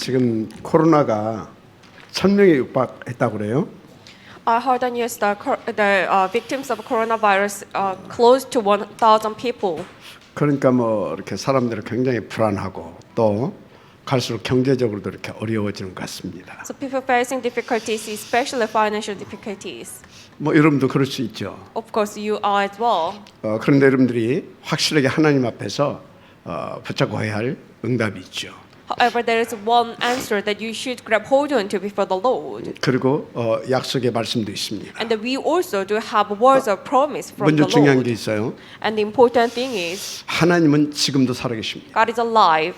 지금 코로나가 1,000명에 육박했다고 그래요. I heard the news that the victims of coronavirus are close to 1,000 people. 그러니까 뭐 이렇게 사람들이 굉장히 불안하고 또 갈수록 경제적으로도 이렇게 어려워지는 것 같습니다. So people facing difficulties, especially financial difficulties. 뭐 여러분도 그럴 수 있죠. Of course, you are as well. 그런데 여러분들이 확실하게 하나님 앞에서 붙잡아야 할 응답이 있죠. However, there is one answer that you should grab hold on to before the Lord. 그리고 약속의 말씀도 있습니다. And that we also do have words of promise from 먼저 the 중요한 게 Lord. 있어요. And the important thing is, 하나님은 지금도 살아계십니다. God is alive.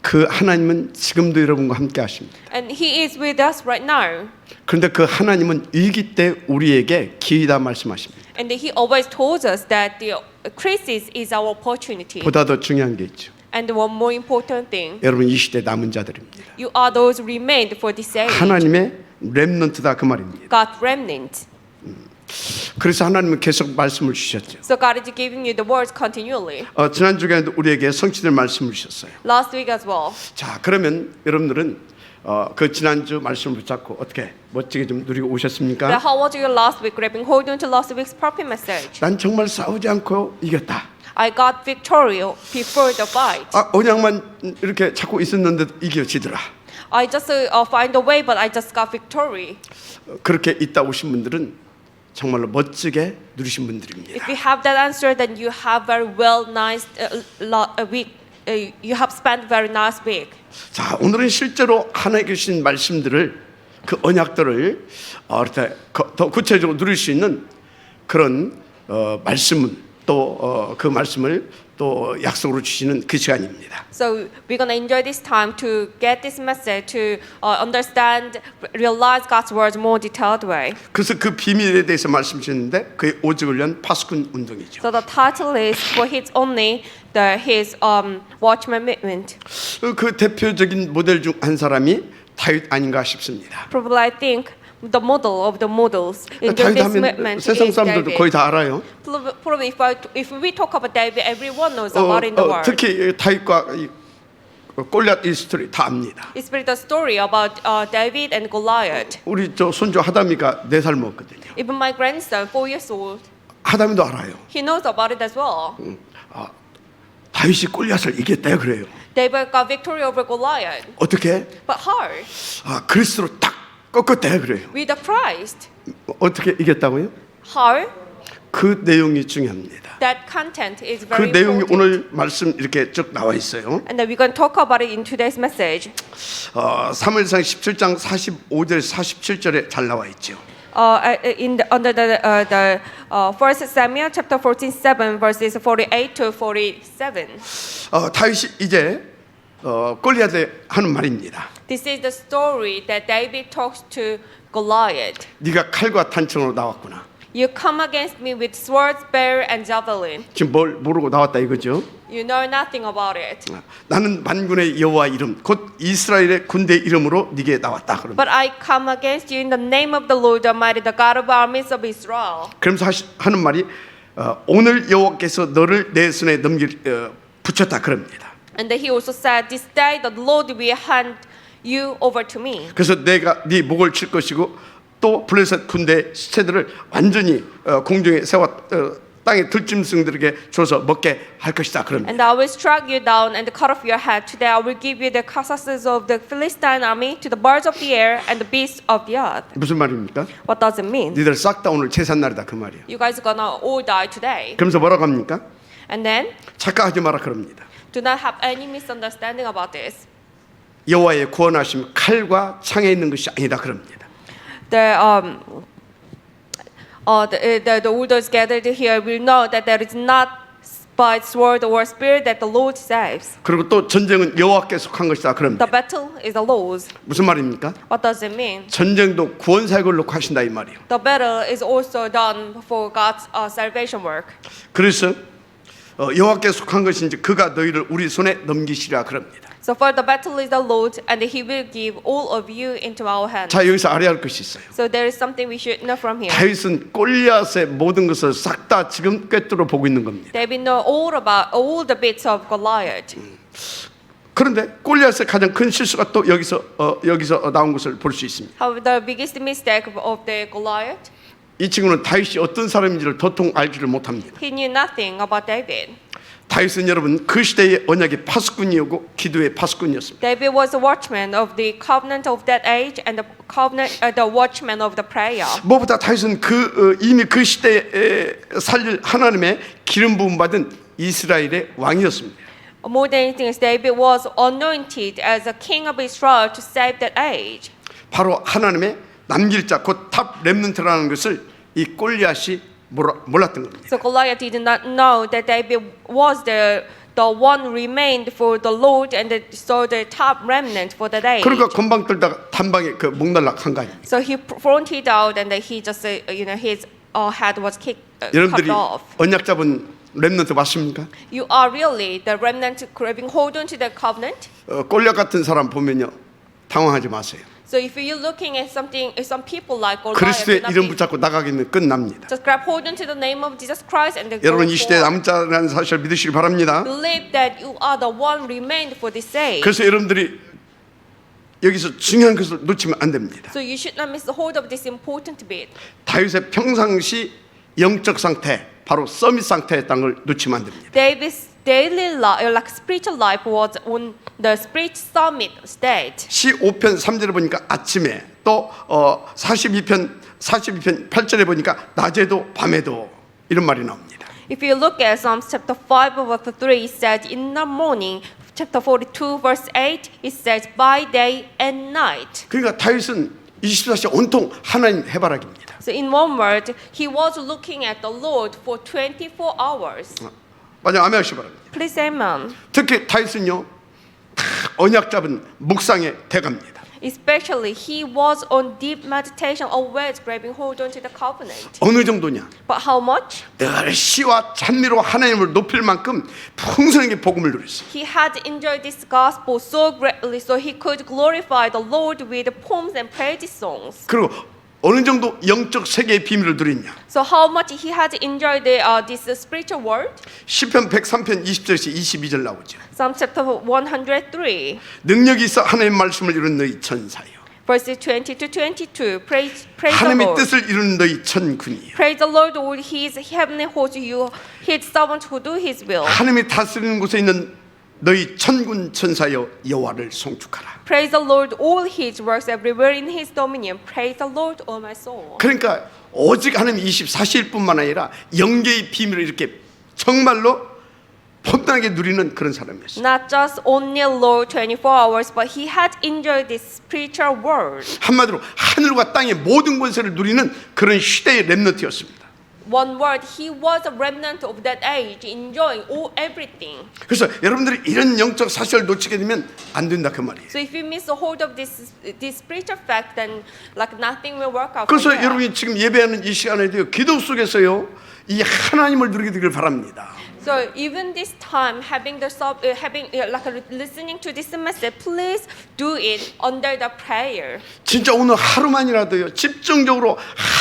그 하나님은 지금도 여러분과 함께 하십니다. And He is with us right now. 그런데 그 하나님은 위기 때 우리에게 기회다 말씀하십니다. And He always told us that the crisis is our opportunity. 보다 더 중요한 게 있죠. And one more important thing, 여러분 이 시대 남은 자들입니다. you are those remained for this age. 하나님의 렘넌트다 그 말입니다. God remnant. 그래서 하나님은 계속 말씀을 주셨죠. So God is giving you the words continually. 지난 주간에 우리에게 성취될 말씀을 주셨어요. Last week as well. 자, 그러면 여러분들은 그 지난주 말씀을 붙잡고 어떻게 멋지게 좀 누리고 But 오셨습니까? how was your last week? Grabbing hold on to last week's prophet message. 난 정말 싸우지 않고 이겼다. I got victory before the fight. 언약만 이렇게 찾고 있었는데 이겨지더라. I just find a way, but I just got victory. 그렇게 있다 오신 분들은 정말로 멋지게 누리신 분들입니다. If you have that answer, then you have very well nice week. You have spent very nice week. 자, 오늘은 실제로 하나님께 주신 말씀들을 그 언약들을 이렇게 더 구체적으로 누릴 수 있는 그런 말씀은 또 그 말씀을 또 약속으로 주시는 그 시간입니다. So we're gonna enjoy this time to get this message, to understand, realize God's words more detailed way. 그래서 그 비밀에 대해서 말씀 주셨는데 그의 오직을 위한 파수꾼 운동이죠. So the title is for His only His watchman movement. 그 대표적인 모델 중 한 사람이 다윗 아닌가 싶습니다. Probably I think the model of the models in 다윗 this 하면 movement 세상 is 사람들도 거의 David. 다 알아요. Probably if we talk about David, everyone knows about in the world. 특히 다윗과 이 골리앗 이 스토리 다 압니다. It's the story about David and Goliath. 우리 저 손주 하담이가 4살 먹었거든요. Even my grandson, 4 years old, 하담이도 알아요. he knows about it as well. 다윗이 골리앗을 이겼대요 그래요. David got victory over Goliath. 어떻게? But how? 그리스도로 딱 꺾었대요 그래요. With the Christ. 어떻게 이겼다고요? How? 그 내용이 중요합니다. That content is 그 very 내용이 important. 오늘 말씀 이렇게 쭉 나와 있어요. And then we're going to talk about it in today's message. 사무엘상 17장 45절 47절에 잘 나와 있죠. Under the 1 Samuel chapter 14:7 verses 48 to 47. 다윗이 이제 골리앗에 하는 말입니다. This is the story that David talks to Goliath. 네가 칼과 탄창으로 나왔구나. You come against me with sword, spear, and javelin. 지금 뭘 모르고 나왔다 이거죠. You know nothing about it. 나는 만군의 여호와 이름 곧 이스라엘의 군대 이름으로 네게 나왔다 그럽니다. But I come against you in the name of the Lord Almighty, the God of armies of Israel. 그러면서 하는 말이 오늘 여호와께서 너를 내 손에 붙였다 그럽니다. And then he also said, this day the Lord will hand you over to me. 그래서 내가 네 목을 칠 것이고 또 블레셋 군대 시체들을 완전히 공중에 세워 땅의 들짐승들에게 줘서 먹게 할 것이다 그럽니다. And I will strike you down and cut off your head. Today I will give you the carcasses of the Philistine army to the birds of the air and the beasts of the earth. 무슨 말입니까? What does it mean? 니들 싹 다 오늘 제삿날이다 그 말이에요. You guys are gonna all die today. 그러면서 뭐라고 합니까? And then 착각하지 마라 그럽니다. do not have any misunderstanding about this. 여호와의 구원하심 칼과 창에 있는 것이 아니다 그럽니다. The all those gathered here will know that there is not by sword or spear that the Lord saves. 그리고 또 전쟁은 여호와께서 한 것이다 그럽니다. The battle is the Lord's. 무슨 말입니까? What does it mean? 전쟁도 구원 사역을 놓고 하신다 이 말이에요. The battle is also done for God's salvation work. 그래서 여호와께 속한 것인지 그가 너희를 우리 손에 넘기시리라 그럽니다. So for the battle is the Lord, and He will give all of you into our hands. 자 여기서 알아야 할 것이 있어요. So there is something we should know from here. 다윗은 골리앗의 모든 것을 싹 다 지금 꿰뚫어 보고 있는 겁니다. David know all about all the bits of Goliath. 그런데 골리앗의 가장 큰 실수가 또 여기서 나온 것을 볼 수 있습니다. However, the biggest mistake of the Goliath, 이 친구는 다윗이 어떤 사람인지를 도통 알지를 못합니다. he knew nothing about David. 다윗은 여러분 그 시대의 언약의 파수꾼이었고 기도의 파수꾼이었습니다. David was the watchman of the covenant of that age and the watchman of the prayer. 무엇보다 다윗은 이미 그 시대에 살릴 하나님의 기름 부음 받은 이스라엘의 왕이었습니다. More than anything, David was anointed as a king of Israel to save that age. 바로 하나님의 남길 자, 곧 탑 렘넌트라는 것을 이 골리앗이 몰랐던 겁니다. So Goliath did not know that David was the one remained for the Lord and so the top remnant for that age. 그러니까 건방 떨다가 단방에 그 목날락한 거 아닙니까? So he fronted out and he just his head was cut 여러분들이 off. 언약 잡은 렘넌트 맞습니까? You are really the remnant grabbing hold on to the covenant. 골리앗 같은 사람 보면요 당황하지 마세요. So if you're looking at some people like Goliath, 그리스도의 do not 이름 be- 붙잡고 나가기는 끝납니다. just grab hold onto the name of Jesus Christ and then 여러분 go 이 시대에 forward. 남은 자라는 사실을 믿으시기 바랍니다. Believe that you are the one remained for this age. 그래서 여러분들이 여기서 중요한 것을 놓치면 안 됩니다. So you should not miss the hold of this important bit. 다윗의 평상시 영적 상태, 바로 서밋 상태였다는 걸 놓치면 안 됩니다. David's daily life, like spiritual life, was on the spirit summit state. 시 5편 3절에 보니까 아침에 또 42편 8절에 보니까 낮에도 밤에도 이런 말이 나옵니다. If you look at Psalms chapter 5 verse 3, it says in the morning. Chapter 42 verse 8, it says by day and night. 그러니까 다윗은 24시간 온통 하나님 해바라기입니다. So in one word, he was looking at the Lord for 24 hours. 만약 아멘 하시기 바랍니다. Please say amen. 특히 다윗은요 다 언약 잡은 묵상의 대가입니다. Especially, he was on deep meditation, always grabbing hold onto the covenant. 어느 정도냐? But how much? 늘 시와 찬미로 하나님을 높일 만큼 풍성하게 복음을 누렸어요. He had enjoyed this gospel so greatly, so he could glorify the Lord with poems and praise songs. 그리고 어느 정도 영적 세계의 비밀을 누렸냐? So how much he had enjoyed this spiritual world? 시편 103편 20절에서 22절 나오죠. Psalm chapter 103, 능력이 있어 하나님의 말씀을 이룬 너희 천사요. verses 20 to 22. Praise the 하나님의 Lord. 뜻을 이루는 너희 천군이요. Praise the Lord, all his heavenly hosts, you, his servants who do his will. 하나님이 다스리는 곳에 있는 너희 천군 천사여 여호와를 송축하라. Praise the Lord, all his works everywhere in his dominion. Praise the Lord, all my soul. 그러니까 오직 하나님 24시일뿐만 아니라 영계의 비밀을 이렇게 정말로 폼나게 누리는 그런 사람이었어요. Not just only Lord 24 hours, but he had enjoyed this spiritual world. 한마디로 하늘과 땅의 모든 권세를 누리는 그런 시대의 렘넌트였습니다. One word, he was a remnant of that age, enjoying everything. 그래서 여러분들이 이런 영적 사실을 놓치게 되면 안 된다 그 말이에요. So if you miss the hold of this spiritual fact, then like nothing will work out. 그래서 from there. 여러분이 지금 예배하는 이 시간에도요 기도 속에서요 이 하나님을 누리게 되길 바랍니다. So even this time, listening to this message, please do it under the prayer. 진짜 오늘 하루만이라도요 집중적으로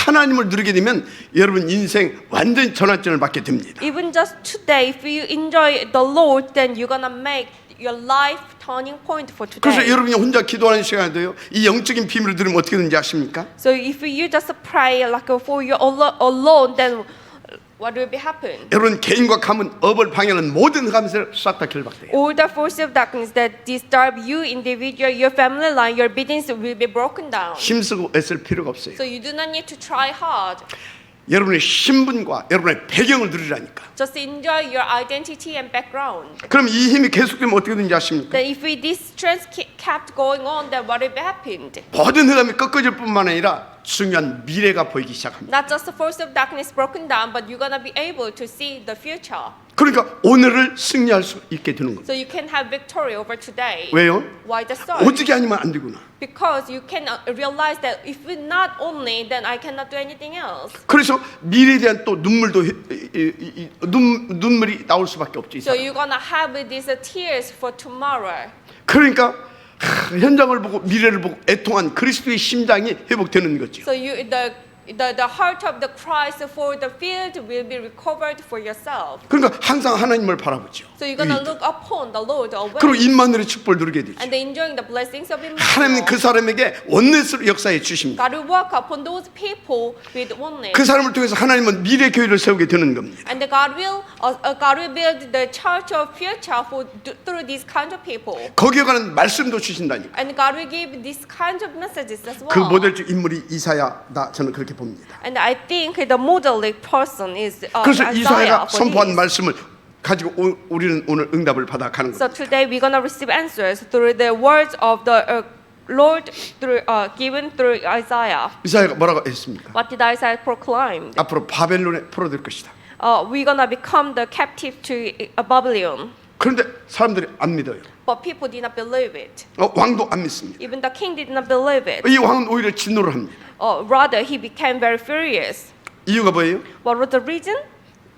하나님을 누리게 되면 여러분 인생 완전 전환점을 받게 됩니다. Even just today, if you enjoy the Lord, then you're gonna make your life turning point for 그래서 today. 여러분이 혼자 기도하는 시간에도요 이 영적인 비밀을 들으면 어떻게 되는지 아십니까? So if you just pray like for you alone, then what will be happen? 여러분 개인과 가문, 업을 방해하는 모든 감세를 싹 다 결박돼요. All the forces of darkness that disturb you, individual, your family line, your business will be broken down. 힘쓰고 애쓸 필요가 없어요. So you do not need to try hard. 여러분의 신분과 여러분의 배경을 누리라니까. Just enjoy your identity and background. 그럼 이 힘이 계속되면 어떻게 되는지 아십니까? Then if this strength kept going on, then what will be happened? 모든 흑암이 꺾어질 뿐만 아니라 중요한 미래가 보이기 시작합니다. Not just the force of darkness broken down, but you're gonna be able to see the future. 그러니까 오늘을 승리할 수 있게 되는 겁니다. So you can have victory over today. 왜요? Why the so? 오직이 아니면 안 되구나. Because you can realize that if it's not only, then I cannot do anything else. 그래서 미래에 대한 또 눈물도 눈물이 나올 수밖에 없죠. 이 So 사람. you're gonna have these tears for tomorrow. 그러니까 현장을 보고 미래를 보고 애통한 그리스도의 심장이 회복되는 거죠. So the heart of the Christ for the field will be recovered for yourself. 그러니까 항상 하나님을 바라보죠. So you're gonna look upon the Lord 그리고 always, 임마누엘의 축복을 누리게 되죠. and enjoying the blessings of 하나님 그 Emmanuel. 사람에게 원내스로 역사해 주십니다. God will work upon those people with oneness. 그 사람을 통해서 하나님은 미래 교회를 세우게 되는 겁니다. And God will build the church of future through these kind of people. 거기에 관한 말씀도 주신다니까. And God will give these kinds of messages as well. 그 모델적 인물이 이사야다. 저는 그렇게 봅니다. And I think the modeling person is 그래서 Isaiah 이사야가 for 선포한 this. 말씀을 가지고 우리는 오늘 응답을 받아 가는 So 겁니다. today we're gonna receive answers through the words of the Lord given through Isaiah. 이사야가 뭐라고 했습니까? What did Isaiah proclaim? 앞으로 바벨론에 포로될 것이다. We're gonna become the captive to Babylon. 그런데 사람들이 안 믿어요. But people did not believe it. 왕도 안 믿습니다. Even the king did not believe it. 이 왕은 오히려 진노를 합니다. Rather, he became very furious. 이유가 뭐예요? What was the reason?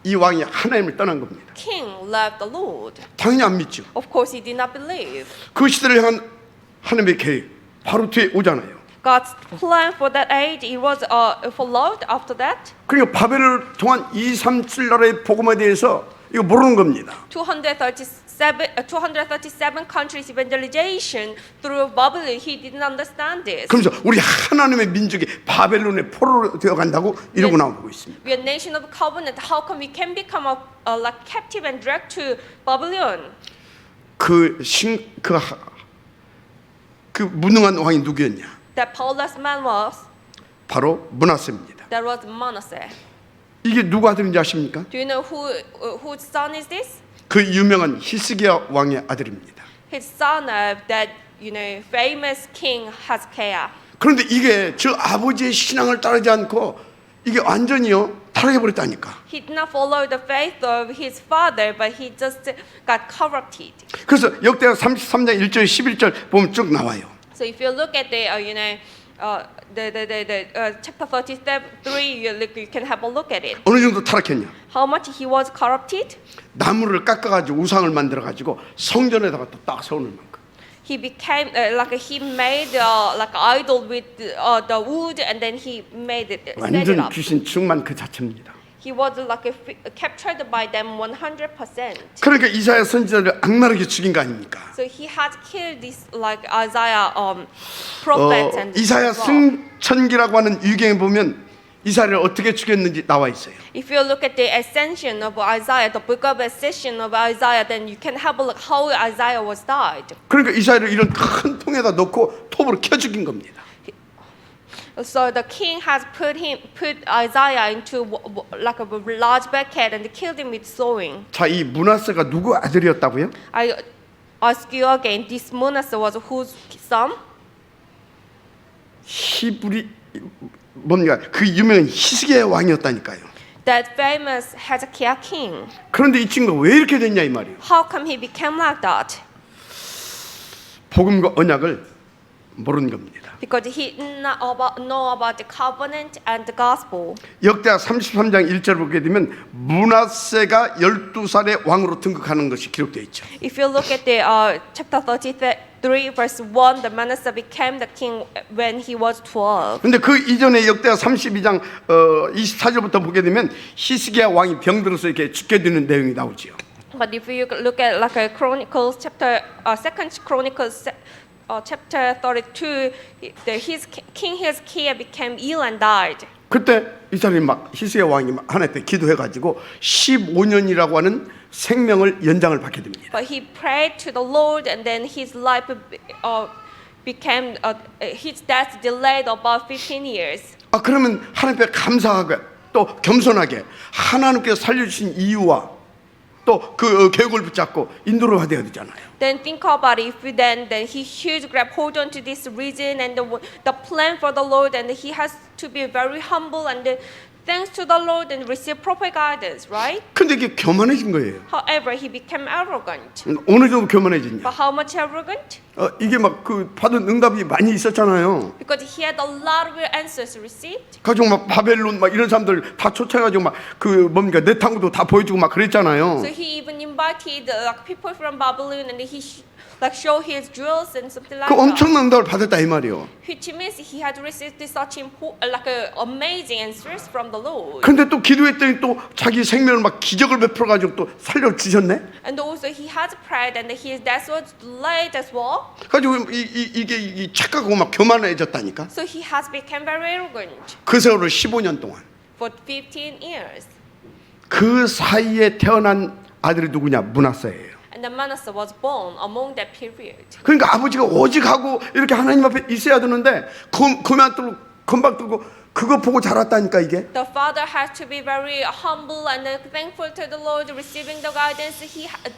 이 왕이 하나님을 떠난 겁니다. King left the Lord. 당연히 안 믿죠. Of course, he did not believe. 그 시대를 향한 하나님의 계획 바로 뒤에 오잖아요. God's plan for that age, it was followed after that. 그러니까 바벨을 통한 237 나라의 복음에 대해서 이거 모르는 겁니다. 237 countries evangelization through Babylon. He didn't understand this. 그러면서 우리 하나님의 민족이 바벨론의 포로로 되어 간다고 이러고 나오고 있습니다. We are a nation of covenant. How come we can become like captive and dragged to Babylon? 그 무능한 왕이 누구였냐? That powerless man was, 바로 므낫세입니다. that was Manasseh. 이게 누구 아들인지 아십니까? Do you know whose son is this? 그 유명한 히스기야 왕의 아들입니다. His son of that famous king Hezekiah. 그런데 이게 저 아버지의 신앙을 따르지 않고 이게 완전히요 타락해 버렸다니까. He did not follow the faith of his father, but he just got corrupted. 그래서 역대하 33장 1절 11절 보면 쭉 나와요. So if you look at the chapter 33, you can have a look at it. 어느 정도 타락했냐? How much he was corrupted? 나무를 깎아가지고 우상을 만들어가지고 성전에다가 또 딱 세우는 만큼. He became like he made like idol with the wood, and then he made it, set it 완전 up. 귀신 충만 그 자체입니다. He was like captured by them 100%. 그러니까 이사야 선지자를 악랄하게 죽인 거 아닙니까? So he had killed this like Isaiah prophets and 이사야 승천기라고 하는 유경에 보면 이사야를 어떻게 죽였는지 나와 있어요. If you look at the ascension of Isaiah, the book of ascension of Isaiah, then you can have a look how Isaiah was died. 그러니까 이사야를 이런 큰 통에다 넣고 톱으로 켜 죽인 겁니다. So the king has put Isaiah into like a large bucket and killed him with sewing. 자, 이 므낫세가 누구 아들이었다고요? I ask you again, this Manasseh was whose son? 히브리 뭡니까? 그 유명한 히스기야 왕이었다니까요. That famous Hezekiah king. 그런데 이 친구가 왜 이렇게 됐냐 이 말이에요. How come he became like that? 복음과 언약을 모르는 겁니다. Because he did not know about the covenant and the gospel. 역대하 33장 1절 보게 되면 므낫세가 12살의 왕으로 등극하는 것이 기록되어 있죠. If you look at the chapter 33 verse 1, the Manasseh became the king when he was 12. 근데 그 이전에 역대하 32장 24절부터 보게 되면 히스기야 왕이 병들어서 이렇게 죽게 되는 내용이 나오지요. But if you look at like a Chronicles chapter, Second Chronicles chapter 32, King Hezekiah became ill and died. 그때 이 사람이 막 히스기야 왕이 하나님께 기도해가지고 15년이라고 하는 생명을 연장을 받게 됩니다. But he prayed to the Lord, and then his life became his death delayed about 15 years. 아 그러면 하나님께 감사하게 또 겸손하게 하나님께서 살려주신 이유와 또 그 계획을 붙잡고 인도를 받아야 되잖아요. Then think about it. If then he should grab hold on to this reason and the plan for the Lord, and he has to be very humble and thanks to the Lord and receive proper guidance, right? 근데 이게 교만해진 거예요. However, he became arrogant. 어느 정도 교만해졌냐? But how much arrogant? 이게 막 그 받은 응답이 많이 있었잖아요. Because he had a lot of answers received. 가지고 막 바벨론 막 이런 사람들 다 쫓아가지고 막 그 뭡니까 내탕도 다 보여주고 막 그랬잖아요. So he even invited like people from Babylon, and he like show his jewels and something like 그 that. 엄청난 응답을 받았다 이 말이요. Which means he had received such like amazing answers from the Lord. 근데 또 기도했더니 또 자기 생명을 막 기적을 베풀어 가지고 또 살려 주셨네. And also he has prayed and his death was delayed as well. 가지고 이게 착각하고 막 교만해졌다니까. So he has become very arrogant 그 세월을 15년 동안. for 15 years. 그 사이에 태어난 아들이 누구냐? 므낫세예요. And the Manasseh was born among that period. 그러니까 아버지가 오직 하고 이렇게 하나님 앞에 있어야 되는데 금방 들고 금방 들고 그거 보고 자랐다니까 이게. The father has to be very humble and thankful to the Lord, receiving the guidance.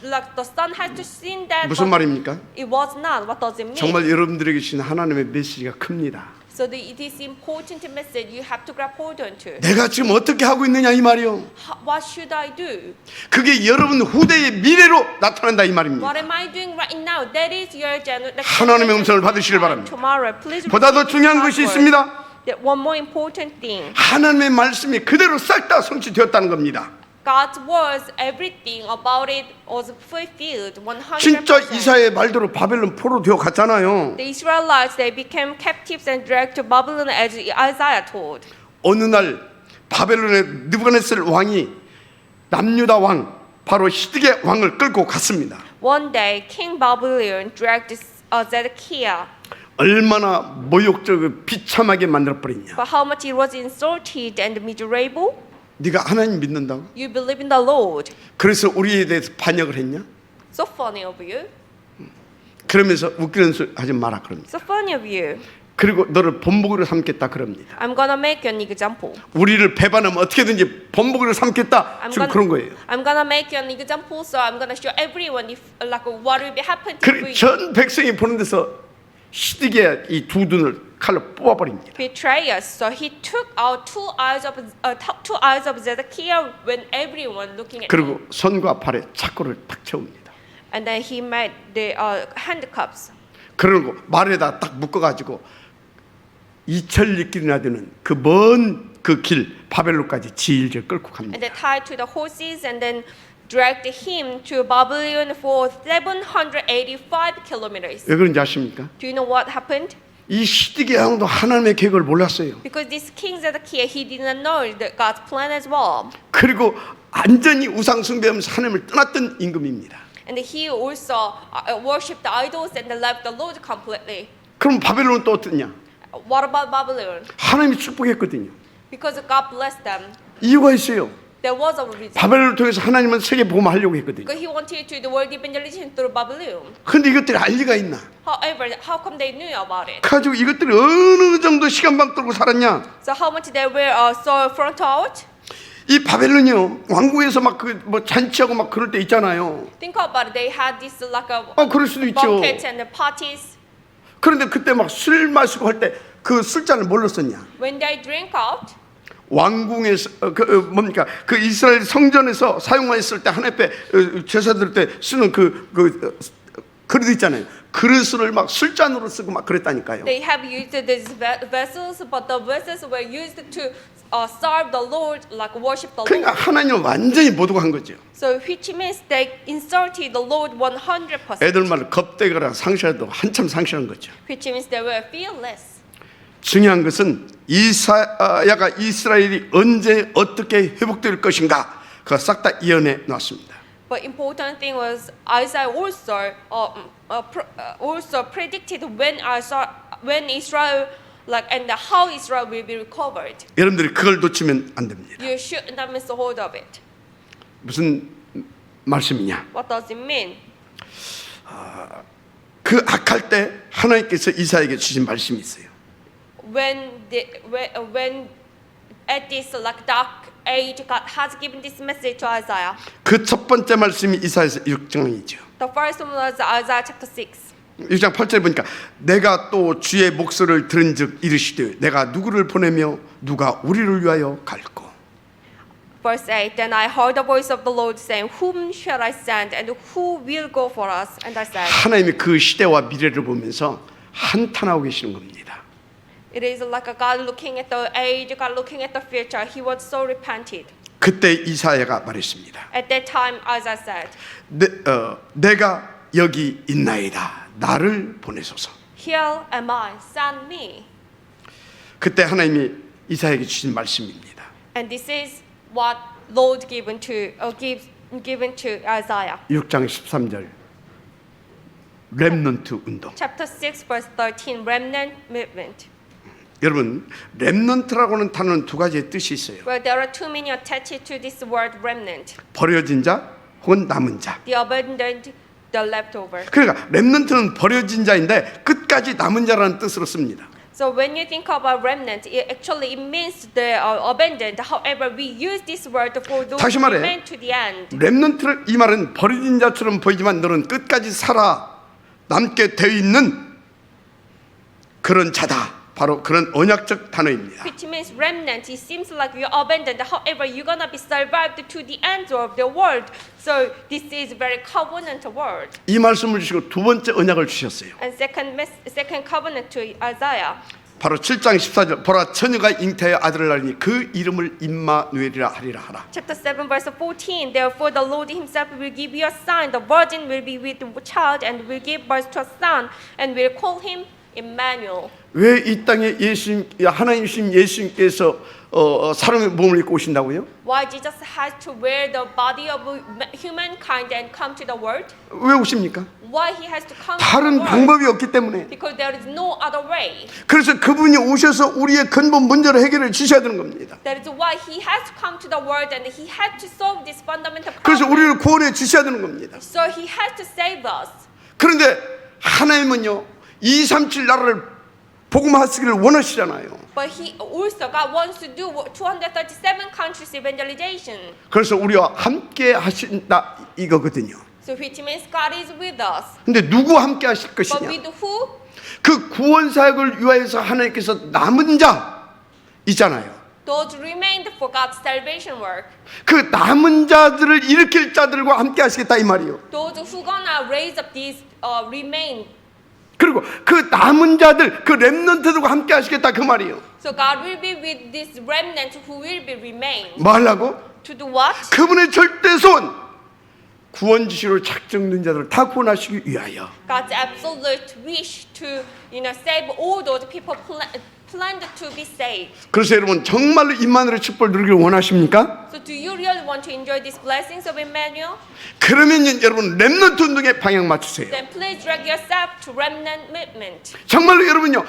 Like the son has to see that. 무슨 말입니까? It was not. What does it mean? 정말 여러분들에게 주신 하나님의 메시지가 큽니다. So it is important message you have to grab hold onto. 내가 지금 어떻게 하고 있느냐 이 말이요. What should I do? 그게 여러분 후대의 미래로 나타난다 이 말입니다. What am I doing right now? That is your 하나님의 음성을 받으시길 바랍니다. Tomorrow, please. 보다 더 중요한 것이 있습니다. One more important thing. 하나님의 말씀이 그대로 싹 다 성취되었다는 겁니다. God's words, everything about it was fulfilled 100%. 진짜 이사야의 말대로 바벨론 포로 되어 갔잖아요. The Israelites, they became captives and dragged to Babylon as Isaiah told. 어느 날 바벨론의 느부갓네살 왕이 남유다 왕 바로 히드기야 왕을 끌고 갔습니다. One day, King Babylon dragged Zedekiah. 얼마나 모욕적이고 비참하게 만들어 버렸냐. But how much it was insulted and miserable? 네가 하나님 믿는다고? You believe in the Lord. 그래서 우리에 대해서 반역을 했냐? So funny of you. 그러면서 웃기는 소리 하지 마라 그럽니다. So funny of you. 그리고 너를 본보기로 삼겠다 그럽니다. I'm gonna make you an example. 우리를 배반하면 어떻게든지 본보기로 삼겠다. 지금 그런 거예요. I'm gonna make you an example, so I'm gonna show everyone if like what will be happening to 그래 you. 전 백성이 보는 데서 히드기야 이 두 눈을 칼로 뽑아버립니다. Betray us. So he took out two eyes of Zedekiah when everyone looking at him. 그리고 손과 발에 착고를 탁 채웁니다. And then he made the handcuffs. 그리고 말에다 딱 묶어가지고 2000리길이나 되는 그 먼 그 길 바벨론까지 질질 끌고 갑니다. And they tied to the horses and then dragged him to Babylon for 785 kilometers. 왜 그런지 아십니까? Do you know what happened? 이 히드기야 왕도 하나님의 계획을 몰랐어요. Because this king Zedekiah, he didn't know God's plan as well. 그리고 완전히 우상 숭배하면서 하나님을 떠났던 임금입니다. And he also worshipped idols and left the Lord completely. 그럼 바벨론은 또 어떠냐? What about Babylon? 하나님이 축복했거든요. Because God blessed them. 이유가 있어요. There was a reason. 바벨론을 통해서 하나님은 세계 복음을 하려고 했거든요. Because he wanted to do the world evangelism through Babylon. 근데 이것들이 알 리가 있나? However, how come they knew about it? 가지고 이것들이 어느 정도 시간방 끌고 살았냐? So how much they were so front out? 이 바벨론이요 왕궁에서 막 그 뭐 잔치하고 막 그럴 때 있잖아요. Think about it. They had this like a 그럴 수도 있죠. banquets and the parties. 그런데 그때 막 술 마시고 할 때 그 술잔을 뭘로 썼냐? When they drink out, 왕궁에서 뭡니까 그 이스라엘 성전에서 사용했을 때 하나님 앞에 제사 드릴 때 쓰는 그 그릇 있잖아요. 그릇을 막 술잔으로 쓰고 막 그랬다니까요. they have used these vessels, but the vessels were used to serve the Lord, like worship the 그러니까 Lord. 하나님은 완전히 모독한 거죠. So which means they insulted the Lord 100%. 애들 말을 겁대거라 상실해도 한참 상실한 거죠. Which means they were fearless. 중요한 것은 이사야가 이스라엘이 언제 어떻게 회복될 것인가 그거 싹 다 예언해 놨습니다. But important thing was Isaiah also predicted when Israel and how Israel will be recovered. 여러분들이 그걸 놓치면 안 됩니다. You should not miss hold of it. 무슨 말씀이냐? What does it mean? 그 악할 때 하나님께서 이사야에게 주신 말씀이 있어요. When at this like dark age, God has given this message to Isaiah. 그 첫 번째 말씀이 이사야서 6장이죠. The first one was Isaiah chapter 6. 6장 8절에 보니까 내가 또 주의 목소리를 들은즉 이르시되 내가 누구를 보내며 누가 우리를 위하여 갈고. Verse 8. Then I heard the voice of the Lord saying, Whom shall I send, and who will go for us? And I said, 하나님이 그 시대와 미래를 보면서 한탄하고 계시는 겁니다. It is like a God looking at the age, God looking at the future. He was so repented. 그때 이사야가 말했습니다. At that time, Isaiah said, 내가 여기 있나이다. 나를 보내소서. Here am I, send me. 그때 하나님이 이사야에게 주신 말씀입니다. And this is what Lord given to Isaiah. 6장 13절 렘넌트 운동. Chapter 6, verse 13, remnant movement. 여러분, 렘넌트라고는 단어는 두 가지의 뜻이 있어요. Well, there are too many attached to this word remnant. 버려진 자 혹은 남은 자. The abandoned, the leftover. 그러니까 렘넌트는 버려진 자인데 끝까지 남은 자라는 뜻으로 씁니다. So when you think about remnant, it means the abandoned. However, we use this word for those 다시 who 말해. remain to the end. 렘넌트를 이 말은 버려진 자처럼 보이지만 너는 끝까지 살아 남게 되어 있는 그런 자다. 바로 그런 언약적 단어입니다. Which means remnant. It seems like you're abandoned. However, you're gonna be survived to the end of the world. So this is very covenant word. 이 말씀을 주시고 두 번째 언약을 주셨어요. And second covenant to Isaiah. 바로 7장 14절 보라 처녀가 잉태하여 아들을 낳으니 그 이름을 임마누엘이라 하리라 하라. Chapter 7, verse 14. Therefore, the Lord Himself will give you a sign: the virgin will be with child and will give birth to a son, and will call him Emmanuel. 왜 이 땅에 하나님이신 예수님께서 사람의 몸을 입고 오신다고요? Why Jesus has to wear the body of humankind and come to the world? 왜 오십니까? Why He has to come to the 다른 world? 방법이 없기 때문에. Because there is no other way. 그래서 그분이 오셔서 우리의 근본 문제를 해결해 주셔야 되는 겁니다. That is why He has to come to the world and He had to solve this fundamental 그래서 problem. 우리를 구원해 주셔야 되는 겁니다. So He has to save us. 그런데 하나님은요 237 나라를 복음하시기를 원하시잖아요. But He also, God wants to do 237 countries evangelization. 그래서 우리와 함께 하신다 이거거든요. So which means God is with us. 근데 누구 함께 하실 But 것이냐? with who? 그 구원 사역을 위하여서 하나님께서 남은 자 있잖아요. Those remained for God's salvation work. 그 남은 자들을 일으킬 자들과 함께 하시겠다 이 말이요. Those who gonna raise up these remain. 그리고 그 남은 자들 그 렘넌트들과 함께 하시겠다 그 말이요. So God will be with this remnant who will be remain. 뭐 하려고? To do what? 그분의 절대 소원 구원 지시로 작정된 자들을 다 구원하시기 위하여. God's absolute wish to, save all those people planned to be saved. 그래서 여러분 정말로 임마누엘의 축복을 누리길 원하십니까? So do you really want to enjoy these blessings of Emmanuel? 그러면 여러분 렘넌트 운동에 방향 맞추세요. Then please drag yourself to remnant movement. 정말로 여러분요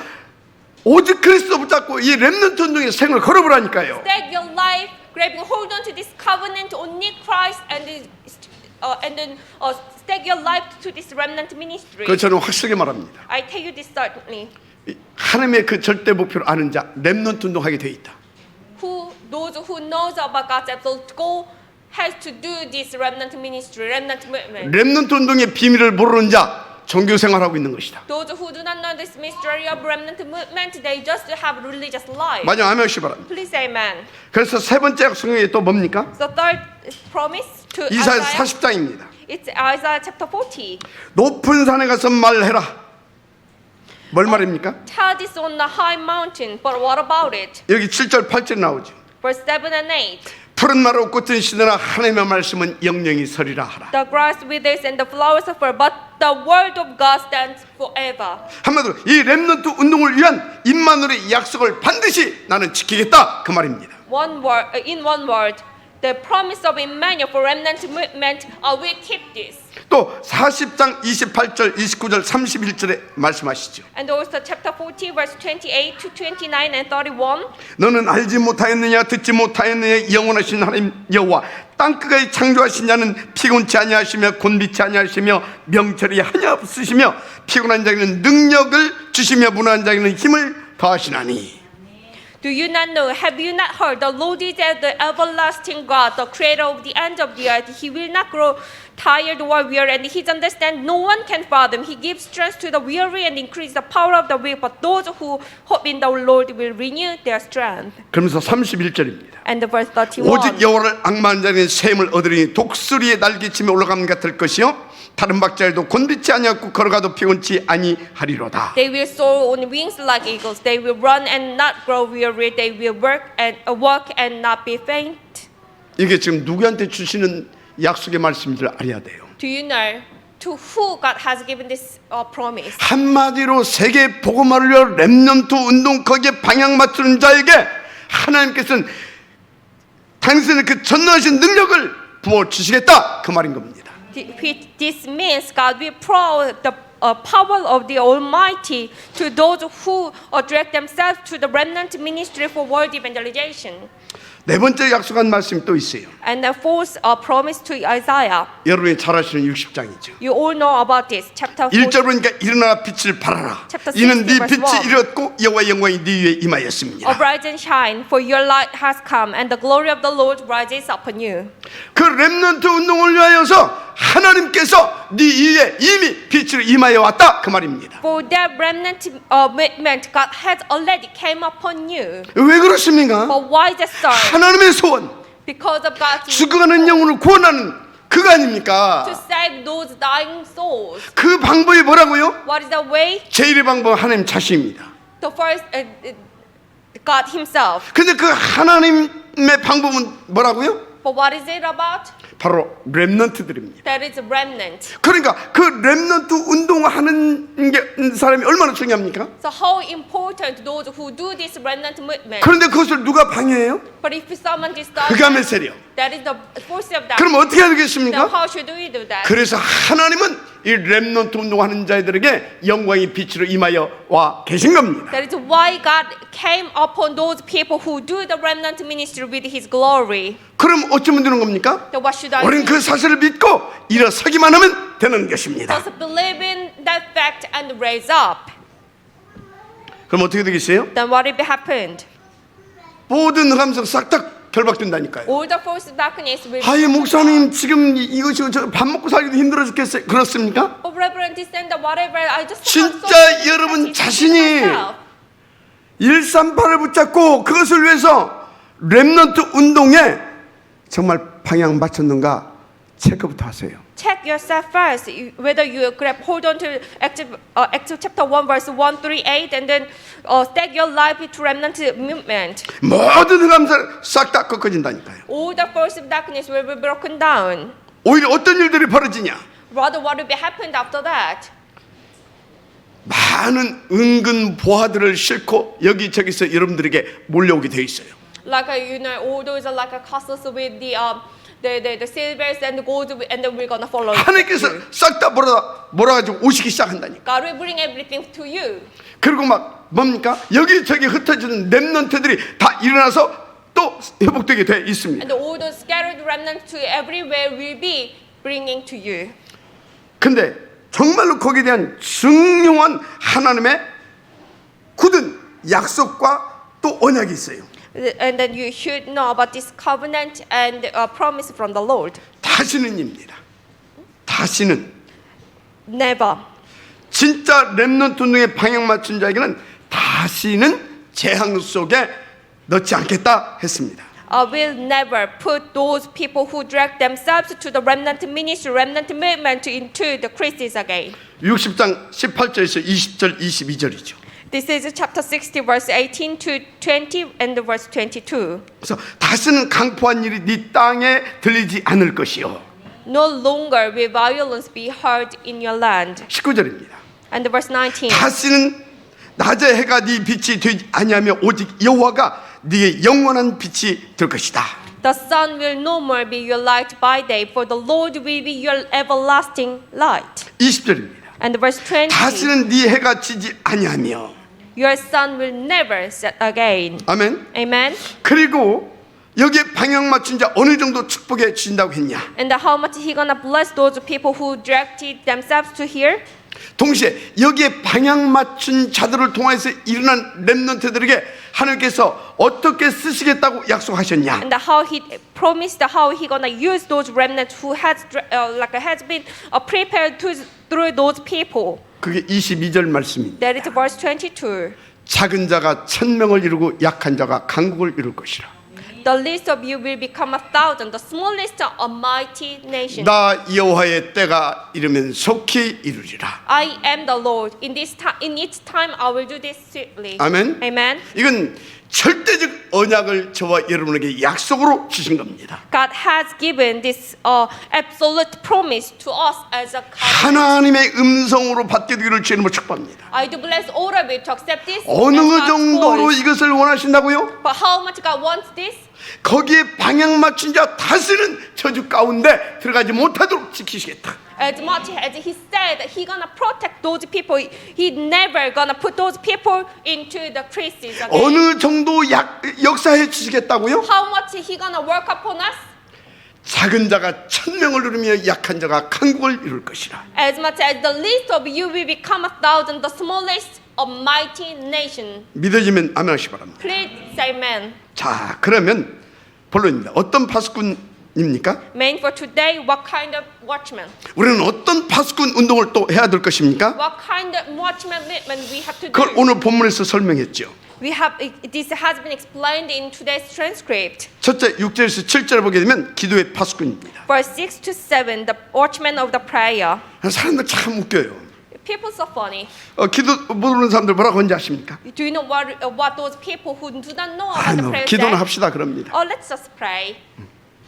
오직 그리스도 붙잡고 이 렘넌트 운동에 생을 걸어보라니까요. Stake your life, grabbing hold on to this covenant, only Christ, and then stake your life to this remnant ministry. 그 저는 확실하게 말합니다. I tell you this certainly. 하나님의 그 절대 목표를 아는 자 렘넌트 운동하게 돼 있다. Those who knows about God's absolute goal has to do this remnant ministry, remnant movement. 렘넌트 운동의 비밀을 모르는 자 종교 생활하고 있는 것이다. Those who do not know this mystery of remnant movement, they just have religious life. 마지막 아멘 하시기 바랍니다. Please say amen. 그래서 세 번째 약속이 또 뭡니까? The third promise to 이사야 Isaiah, 40장입니다. it's Isaiah chapter 40. 높은 산에 가서 말해라. 뭘 말입니까? Tell this on the high mountain, but what about it? 여기 7절 8절 나오죠. Verse 7 and 8. 푸른 나루 꽃은 시드나 하나님의 말씀은 영영이 서리라 하라. The grass withers and the flowers suffer, but the word of God stands forever. 한마디로 이 렘넌트 운동을 위한 임마누엘의 약속을 반드시 나는 지키겠다 그 말입니다. In one word, the promise of Emmanuel for remnant movement, I will keep this. 또 40장 28절 29절 31절에 말씀하시죠. And also chapter 40 verse 28 to 29 and 31. 너는 알지 못하였느냐 듣지 못하였느냐 영원하신 하나님 여호와 땅끝까지 창조하신 자는 피곤치 아니하시며 곤비치 아니하시며 명철이 하냐 없으시며 피곤한 자에게는 능력을 주시며 무능한 자에게는 힘을 더하시나니. Do you not know? Have you not heard? The Lord is the everlasting God, the creator of the ends of the earth. He will not grow tired or weary, and His understand no one can fathom. He gives strength to the weary and increase the power of the weak. But those who hope in the Lord will renew their strength. 그러면서 31절입니다. And the verse 31. 오직 여호와를 앙망하는 자는 샘을 얻으리니 독수리의 날개침에 올라가는 것 같을 것이요 다른 박자에도 곤비치 아니하고 걸어가도 피곤치 아니하리로다. They will soar on wings like eagles. They will run and not grow weary. They will walk and not be faint. 이게 지금 누구한테 주시는 약속의 말씀인지를 알아야 돼요. Do you know to who God has given this promise. 한마디로 세계 복음화를 위한 렘넌트 운동 거기에 방향 맞추는 자에게 하나님께서는 당신의 그 전능하신 능력을 부어 주시겠다 그 말인 겁니다. This means God will pour the power of the Almighty to those who direct themselves to the remnant ministry for world evangelization. 네 번째 약속한 말씀이 또 있어요. And the fourth promise to Isaiah. 여러분이 잘 아시는 60장이죠. You all know about this. Chapter 4. 1절 보니까 일어나 빛을 발하라. Chapter 이는 네 60 verse 빛이 1. 이르렀고 여호와의 영광이 네 위에 임하였습니다. Arise and shine, for your light has come, and the glory of the Lord rises upon you. 그 렘넌트 운동을 위하여서 하나님께서 네 위에 이미 빛을 임하여 왔다 그 말입니다. For that remnant movement, God has already came upon you. 왜 그렇습니까? But why is that so? 하나님의 소원, Because of God's 죽어가는 영혼을 구원하는 그거 to 아닙니까? save those dying souls. 그 방법이 뭐라고요? What is the way? 제1의 방법은 하나님 자신입니다. The first, God Himself. 근데 그 하나님의 방법은 뭐라고요? But what is it about? 바로 렘넌트들입니다. That is a remnant. 그러니까 그 렘넌트 운동하는 게 사람이 얼마나 중요합니까? So how important those who do this remnant movement? 그런데 그것을 누가 방해해요? But if someone disturbs, 흑암의 세력. that is the force of that. 그럼 어떻게 해야 Then 되겠습니까? how should we do that? 그래서 하나님은 이 렘넌트 운동하는 자들에게 영광의 빛으로 임하여 와 계신 겁니다. That is why God came upon those people who do the remnant ministry with His glory. 그럼 어쩌면 되는 겁니까? So what should I 우리는 do? 그 사실을 믿고 일어서기만 하면 되는 것입니다. Just believe in that fact and raise up. 그럼 어떻게 되겠어요? Then what will be happened? 모든 흑암석 싹 다 결박된다니까요. All the force of darkness will. 아예 목사님 지금 이것이 밥 먹고 살기도 힘들어 죽겠어요. 그렇습니까? Oh, Reverend, this and that, whatever. I just 진짜 여러분 자신이 138을 붙잡고 그것을 위해서 렘넌트 운동에 정말 방향 맞췄는가 체크부터 하세요. check yourself first whether you grab hold on to Acts chapter 1 verse 138 and then stake your life to remnant movement. 모든 흑암살 싹 다 꺾어진다니까요. All the force of darkness will be broken down. 오히려 어떤 일들이 벌어지냐? Rather, what will be happened after that? 많은 은근 보화들을 싣고 여기저기서 여러분들에게 몰려오게 돼 있어요. Like you know, all those are like a castles with the silvers and the gold, and then we're gonna follow. 하나님께서 you. 싹 다 몰아가지고 오시기 시작한다니까. God will bring everything to you. 그리고 막 뭡니까? 여기저기 흩어지는 렘넌트들이 다 일어나서 또 회복되게 돼 있습니다. And all those scattered remnants to everywhere will be bringing to you. 근데 정말로 거기에 대한 중요한 하나님의 굳은 약속과 또 언약이 있어요. And then you should know about this covenant and promise from the Lord. 다시는입니다. 다시는 Never. 진짜 렘넌트 운동의 방향 맞춘 자에게는 다시는 재앙 속에 넣지 않겠다 했습니다. I will never put those people who drag themselves to the remnant ministry, remnant movement into the crisis again. 60장 18절에서 20절 22절이죠. This is chapter 60, verse 18 to 20, and verse 22. 그래서 다시는 강포한 일이 네 땅에 들리지 않을 것이요. No longer will violence be heard in your land. 19절입니다. And verse 19. 다시는 낮에 해가 네 빛이 되지 아니하며 오직 여호와가 네의 영원한 빛이 될 것이다. The sun will no more be your light by day, for the Lord will be your everlasting light. 20절입니다. And verse 20. 다시는 네 해가 지지 아니하며. Your sun will never set again. 아멘. Amen. 그리고 여기에 방향 맞춘 자 어느 정도 축복해 주신다고 했냐? And how much he gonna bless those people who directed themselves to here? 동시에 여기에 방향 맞춘 자들을 통해서 일어난 렘넌트들에게 하나님께서 어떻게 쓰시겠다고 약속하셨냐? And how he promised how he gonna use those remnants who has been prepared through those people. 그게 22절 말씀입니다. That is verse 22. 작은 자가 1000명을 이루고 약한 자가 강국을 이룰 것이라. The least of you will become 1,000, the smallest a mighty nation. 나 여호와의 때가 이르면 속히 이루리라. I am the Lord. In its time I will do this swiftly. 아멘. Amen. 이건 절대적 언약을 저와 여러분에게 약속으로 주신 겁니다. God has given this absolute promise to us as a covenant. 하나님의 음성으로 받게 되기를 주님으로 축복합니다. I do bless all of you to accept this. 어느 as God's 정도로 voice. 이것을 원하신다고요? But how much God wants this? 거기에 방향 맞춘 자 다스는 저주 가운데 들어가지 못하도록 지키시겠다. As much as he said that he gonna protect those people, he never gonna put those people into the crisis again. 어느 정도 역사해 주시겠다고요? How much he gonna work upon us? 작은 자가 1000명을 누르며 약한 자가 강국을 이룰 것이라. As much as the least of you will become 1,000, the smallest a mighty nation. 믿어지면 아멘하시 바랍니다. Please say amen. 자, 그러면 본론입니다. 어떤 파수꾼입니까? Main for today, what kind of watchman? 우리는 어떤 파수꾼 운동을 또 해야 될 것입니까? What kind of watchman movement we have to 그걸 do? 오늘 본문에서 설명했죠. This has been explained in today's transcript. 첫째 6절에서 7절을 보게 되면 기도의 파수꾼입니다. Verse 6 to 7, the watchman of the prayer. 사람들 참 웃겨요. People so funny. 기도 모르는 사람들 뭐라고 하는지 아십니까? Do you know what those people who do not know about 아유, the prayer 기도는 say? 합시다 그럽니다. Oh, let's just pray.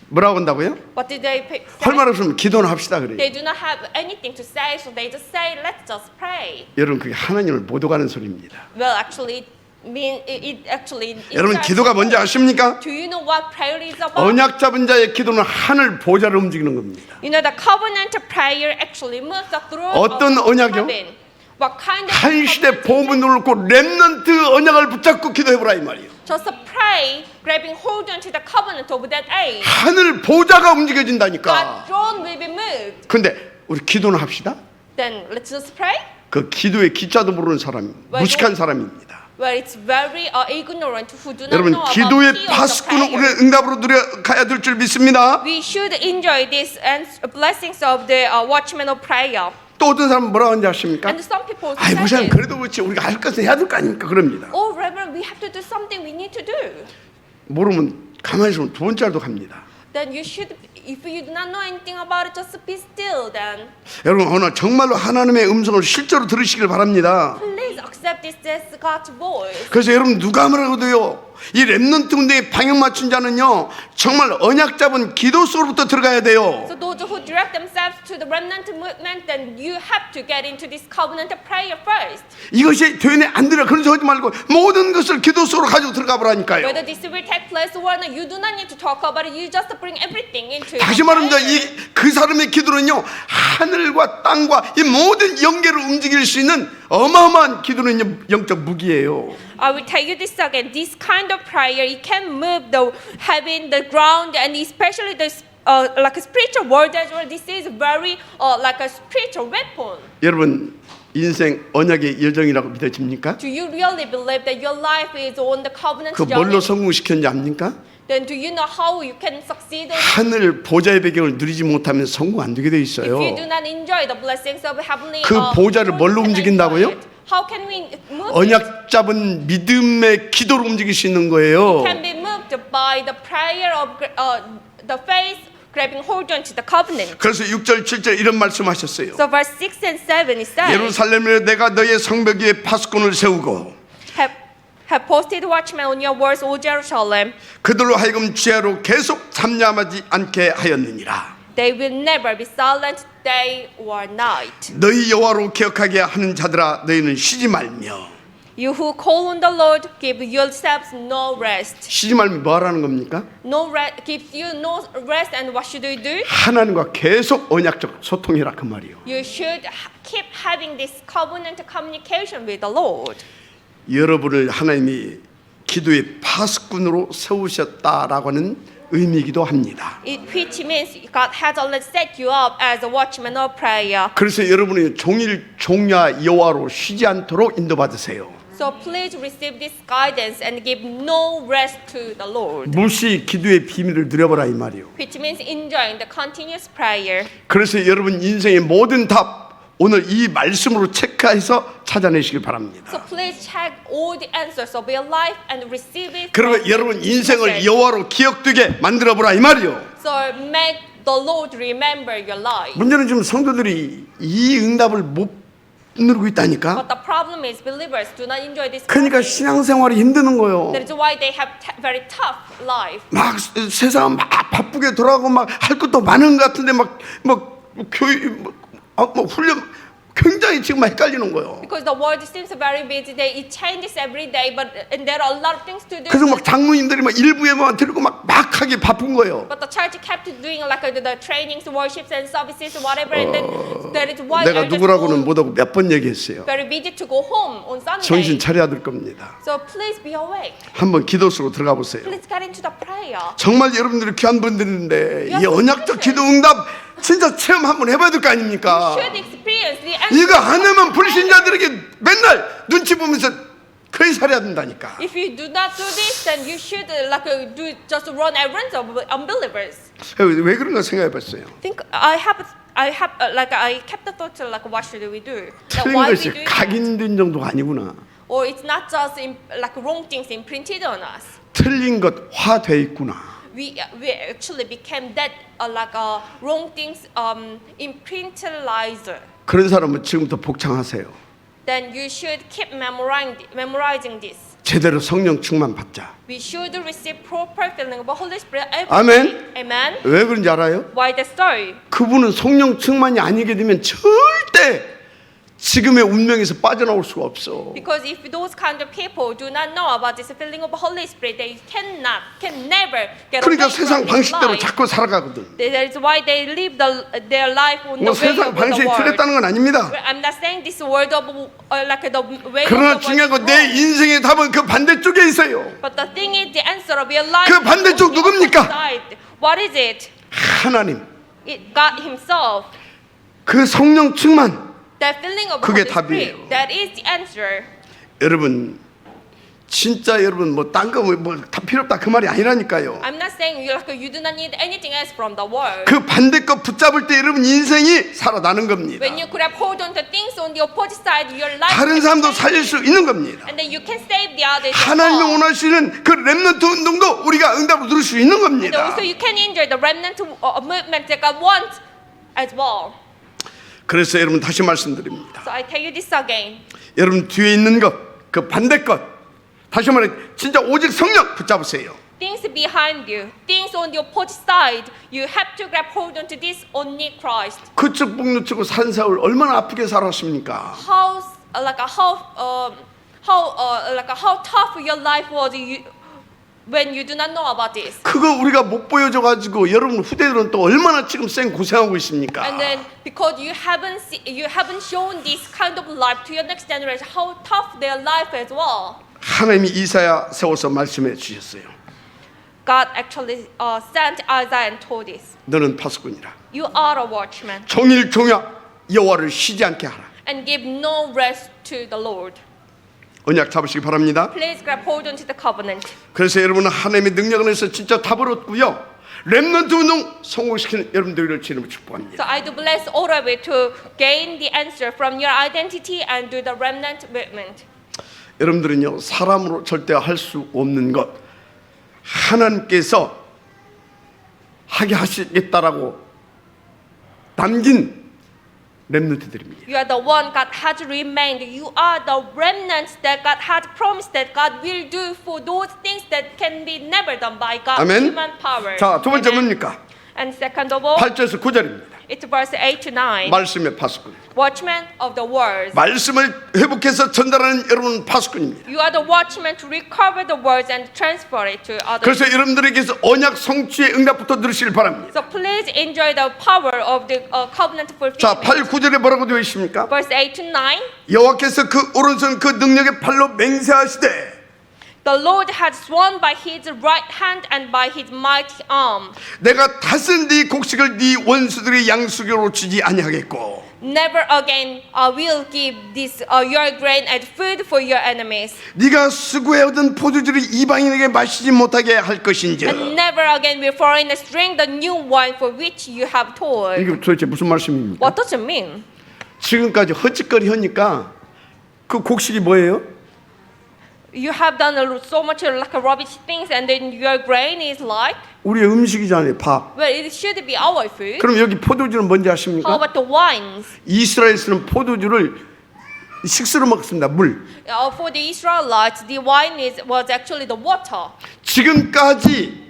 뭐라고 한다고요? What did they say? 할 말 없으면 기도는 합시다 그래요. They do not have anything to say, so they just say, let's just pray. 여러분 그게 하나님을 못 오가는 소리입니다. Well, actually, it actually. 여러분 기도가 뭔지 아십니까? Do you know what prayer is about? 언약 잡은 자의 기도는 하늘 보좌를 움직이는 겁니다. You know, the covenant prayer actually moves the throne 어떤 of 언약이요? heaven. What kind of 한 시대 covenant? 보험을 놓고 렘넌트 언약을 붙잡고 기도해보라 이 말이에요. Just pray, grabbing hold onto the covenant of that age. 하늘 보좌가 God's 움직여진다니까. throne will be moved. 근데 우리 기도는 합시다. Then let's just pray. 그 기도의 기자도 모르는 사람, 무식한 사람입니다. Well, it's very ignorant who do not 여러분 know about 기도의 key of the 파수꾼은 prayer. 우리는 응답으로 누려가야 될 줄 믿습니다. We should enjoy these blessings of the watchman of prayer. 또 어떤 사람은 뭐라고 하는지 아십니까? And some people 아이 say 무시하면 this. 그래도 그렇지 우리가 할 것은 해야 될 거 아닙니까? 그럽니다. Oh, Reverend, we have to do something we need to do. 모르면 가만히 있으면 두 번째라도 갑니다. Then you should, if you do not know anything about it, just be still then. 여러분 오늘 정말로 하나님의 음성을 실제로 들으시길 바랍니다. Please accept this as God's voice. 그래서 여러분 누가 뭐라고도요. 이 렘넌트 운동에 방향 맞춘 자는요 정말 언약 잡은 기도 속으로부터 들어가야 돼요. So those who direct themselves to the remnant movement, then you have to get into this covenant prayer first. 이것이 되네 안 되네 그런 소리 하지 말고 모든 것을 기도 속으로 가지고 들어가 보라니까요. Whether this will take place or not, you do not need to talk about it. You just bring everything into 다시 the 말합니다. prayer. 그 사람의 기도는요 하늘과 땅과 이 모든 영계를 움직일 수 있는 어마어마한 기도는 영적 무기예요. I will tell you this again. This kind of prayer, it can move the heaven, the ground, and especially the like a spiritual world as well. This is very like a spiritual weapon. 여러분 인생 언약의 여정이라고 믿어집니까? Do you really believe that your life is on the covenant 그 뭘로 journey? 성공시켰는지 압니까? Then do you know how you can succeed? 하늘 보좌의 배경을 누리지 못하면 성공 안 되게 돼 If you do 있어요. not enjoy the blessings of heavenly, 그 보좌를 뭘로 움직인다고요? How can we move it? 언약 잡은 믿음의 기도로 움직일 수 있는 거예요. Can be moved by the prayer of the faith, grabbing hold onto the covenant. 그래서 6절 7절 이런 말씀하셨어요. So verse 6 and 7 it says, 예루살렘에 내가 너의 성벽 위에 파수꾼을 세우고 have posted watchmen on your walls, O Jerusalem. 그들로 하여금 지하로 계속 잠잠하지 않게 하였느니라. They will never be silent day or night. 너희 여호와로 기억하게 하는 자들아 너희는 쉬지 말며. You who call on the Lord, give yourselves no rest. 쉬지 말면 뭐 하라는 겁니까? No rest gives you no rest, and what should you do? 하나님과 계속 언약적 소통해라 그 말이요. You should keep having this covenant communication with the Lord. 여러분을 하나님이 기도의 파수꾼으로 세우셨다라고 하는 의미이기도 합니다. Which means God has already set you up as a watchman of prayer. 그래서 여러분이 종일 종야 여호와로 쉬지 않도록 인도받으세요. So please receive this guidance and give no rest to the Lord. 무시 기도의 비밀을 누려보라 이 말이요. Which means enjoying the continuous prayer. 그래서 여러분 인생의 모든 답 오늘 이 말씀으로 체크해서 찾아내시길 바랍니다. So please check all the answers of your life and receive it. 그러면 from 여러분 this 인생을 message. 여호와로 기억되게 만들어보라 이 말이요. So make the Lord remember your life. 문제는 지금 성도들이 이 응답을 못 누리고 있다니까. But the problem is believers do not enjoy this 그러니까 blessing. 신앙생활이 힘드는 거예요. That is why they have very tough life. 막 세상 막 바쁘게 돌아가고 막 할 것도 많은 것 같은데 막 교육 뭐 훈련 굉장히 지금 막 헷갈리는 거예요. Because the world seems very busy, it changes every day, and there are a lot of things to do. 그래서 막 장로님들이 막 일부에만 들고 막 하기 바쁜 거예요. But the church kept doing like the trainings, worships, and services, whatever, and then that is why 내가 elders 누구라고는 go 못하고 몇 번 얘기했어요. very busy to go home on 정신 Sunday. 차려야 될 겁니다. So please be awake. 한번 기도 속으로 들어가 보세요. Please get into the prayer. 정말 여러분들이 귀한 분들인데 이 언약적 기도 응답 진짜 체험 한번 해봐야 될 거 아닙니까? Should experience the answer. 이거 안 하면 불신자들에게 맨날 눈치 보면서 거의 살아야 된다니까. If you do not do this, then you should do just run errands of unbelievers. 왜 그런가 생각해봤어요. I kept the thought what should we do? 틀린 Why we 것이 doing that? 각인된 정도가 아니구나. Or it's not just wrong things imprinted on us. 틀린 것 화돼 있구나. We actually became that wrong things imprintalizer. 그런 사람은 지금부터 복창하세요. Then you should keep memorizing this. 제대로 성령 충만 받자. We should receive proper filling of the Holy Spirit every 아멘. day. Amen. 왜 그런지 알아요? Why the story? 그분은 성령 충만이 아니게 되면 절대 지금의 운명에서 빠져나올 수가 없어. Because if those kind of people do not know about this filling of the Holy Spirit, they can never get 그러니까 away 세상 from this 방식대로 life. 자꾸 살아가거든. That is why they live their life on 뭐 the way 세상 of the 방식이 world. 틀렸다는 건 아닙니다. I'm not saying this word of the way 그러나 of the 중요한 world 건 is 내 wrong. 인생의 답은 그 반대쪽에 있어요. But the thing is, the answer of your life 그 반대쪽 is on the 누굽니까? opposite side. What is it? 하나님, God Himself. 그 성령 충만. That filling of the 그게 Holy 답이에요. Spirit. That is the answer. 여러분 진짜 여러분 뭐 딴 거 뭐 다 필요 없다 그 말이 아니라니까요. I'm not saying you do not need anything else from the world. 그 반대 거 붙잡을 때 여러분 인생이 살아나는 겁니다. When you grab hold onto things on the opposite side, your life 다른 can 사람도 change. 살릴 수 있는 겁니다. And then you can save the others. as 하나님이 well. 원하시는 그 렘넌트 운동도 우리가 응답으로 누릴 수 있는 And 겁니다. also you can enjoy the remnant movement that God wants as well. 그래서 여러분 다시 말씀드립니다. So I tell you this again. 여러분 뒤에 있는 것, 그 반대 것, 다시 말해 진짜 오직 성령 붙잡으세요. Things behind you, things on the opposite side, you have to grab hold onto this only Christ. 그쪽 북루치고 산 세월 얼마나 아프게 살았습니까? How tough your life was when you do not know about this. 그거 우리가 못 보여줘가지고 여러분 후대들은 또 얼마나 지금 쌩 고생하고 있습니까? And then because you haven't shown this kind of life to your next generation, how tough their life as well. 하나님이 이사야 세워서 말씀해 주셨어요. God actually sent Isaiah and told this. 너는 파수꾼이라. You are a watchman 종일 종야 여호와를 쉬지 않게 하라. and give no rest to the Lord. 언약 잡으시기 바랍니다. Please grab hold onto the covenant. 그래서 여러분은 하나님의 능력 안에서 진짜 답을 얻고요. 렘넌트 운동 성공시키는 여러분들을 주님을 축복합니다. So I do bless all of you to gain the answer from your identity and do the remnant movement. 여러분들은요 사람으로 절대 할 수 없는 것 하나님께서 하게 하시겠다라고 남긴 렘넌트들입니다. You are the one God has remained. You are the remnants that God has promised that God will do for those things that can be never done by God's 아멘. human power. 자, 두 번째 Amen. 뭡니까? And second of all, 8절에서 9절입니다. it's verse 8 to 9. 말씀의 파수꾼. Watchmen of the words. 말씀을 회복해서 전달하는 여러분 파수꾼입니다. You are the watchmen to recover the words and transfer it to others. 그래서 여러분들에게서 언약 성취의 응답부터 들으시길 바랍니다. So please enjoy the power of the covenant 자, fulfillment. 8, 9절에 뭐라고 되어 있습니까? Verse 8 to 9. 여호와께서 그 오른손 그 능력의 팔로 맹세하시되 The Lord had sworn by His right hand and by His mighty arm. 내가 다스린 네 곡식을 네 원수들의 양수교로 주지 아니하겠고 Never again will give this your grain as food for your enemies. 네가 수고해 얻은 포도주를 이방인에게 마시지 못하게 할 것인즉. And never again will foreigners drink the new wine for which you have toiled. 이게 도대체 무슨 말씀입니까? What does it mean? 지금까지 헛짓거리 하니까 그 곡식이 뭐예요? You have done so much like rubbish things, and then your grain is like, 우리의 음식이잖아요, 밥. well, it should be our food. 그럼 여기 포도주는 뭔지 How 아십니까? about the wines? 이스라엘에서는 포도주를 식수로 먹습니다. 물. For the Israelites, the wine was actually the water. 지금까지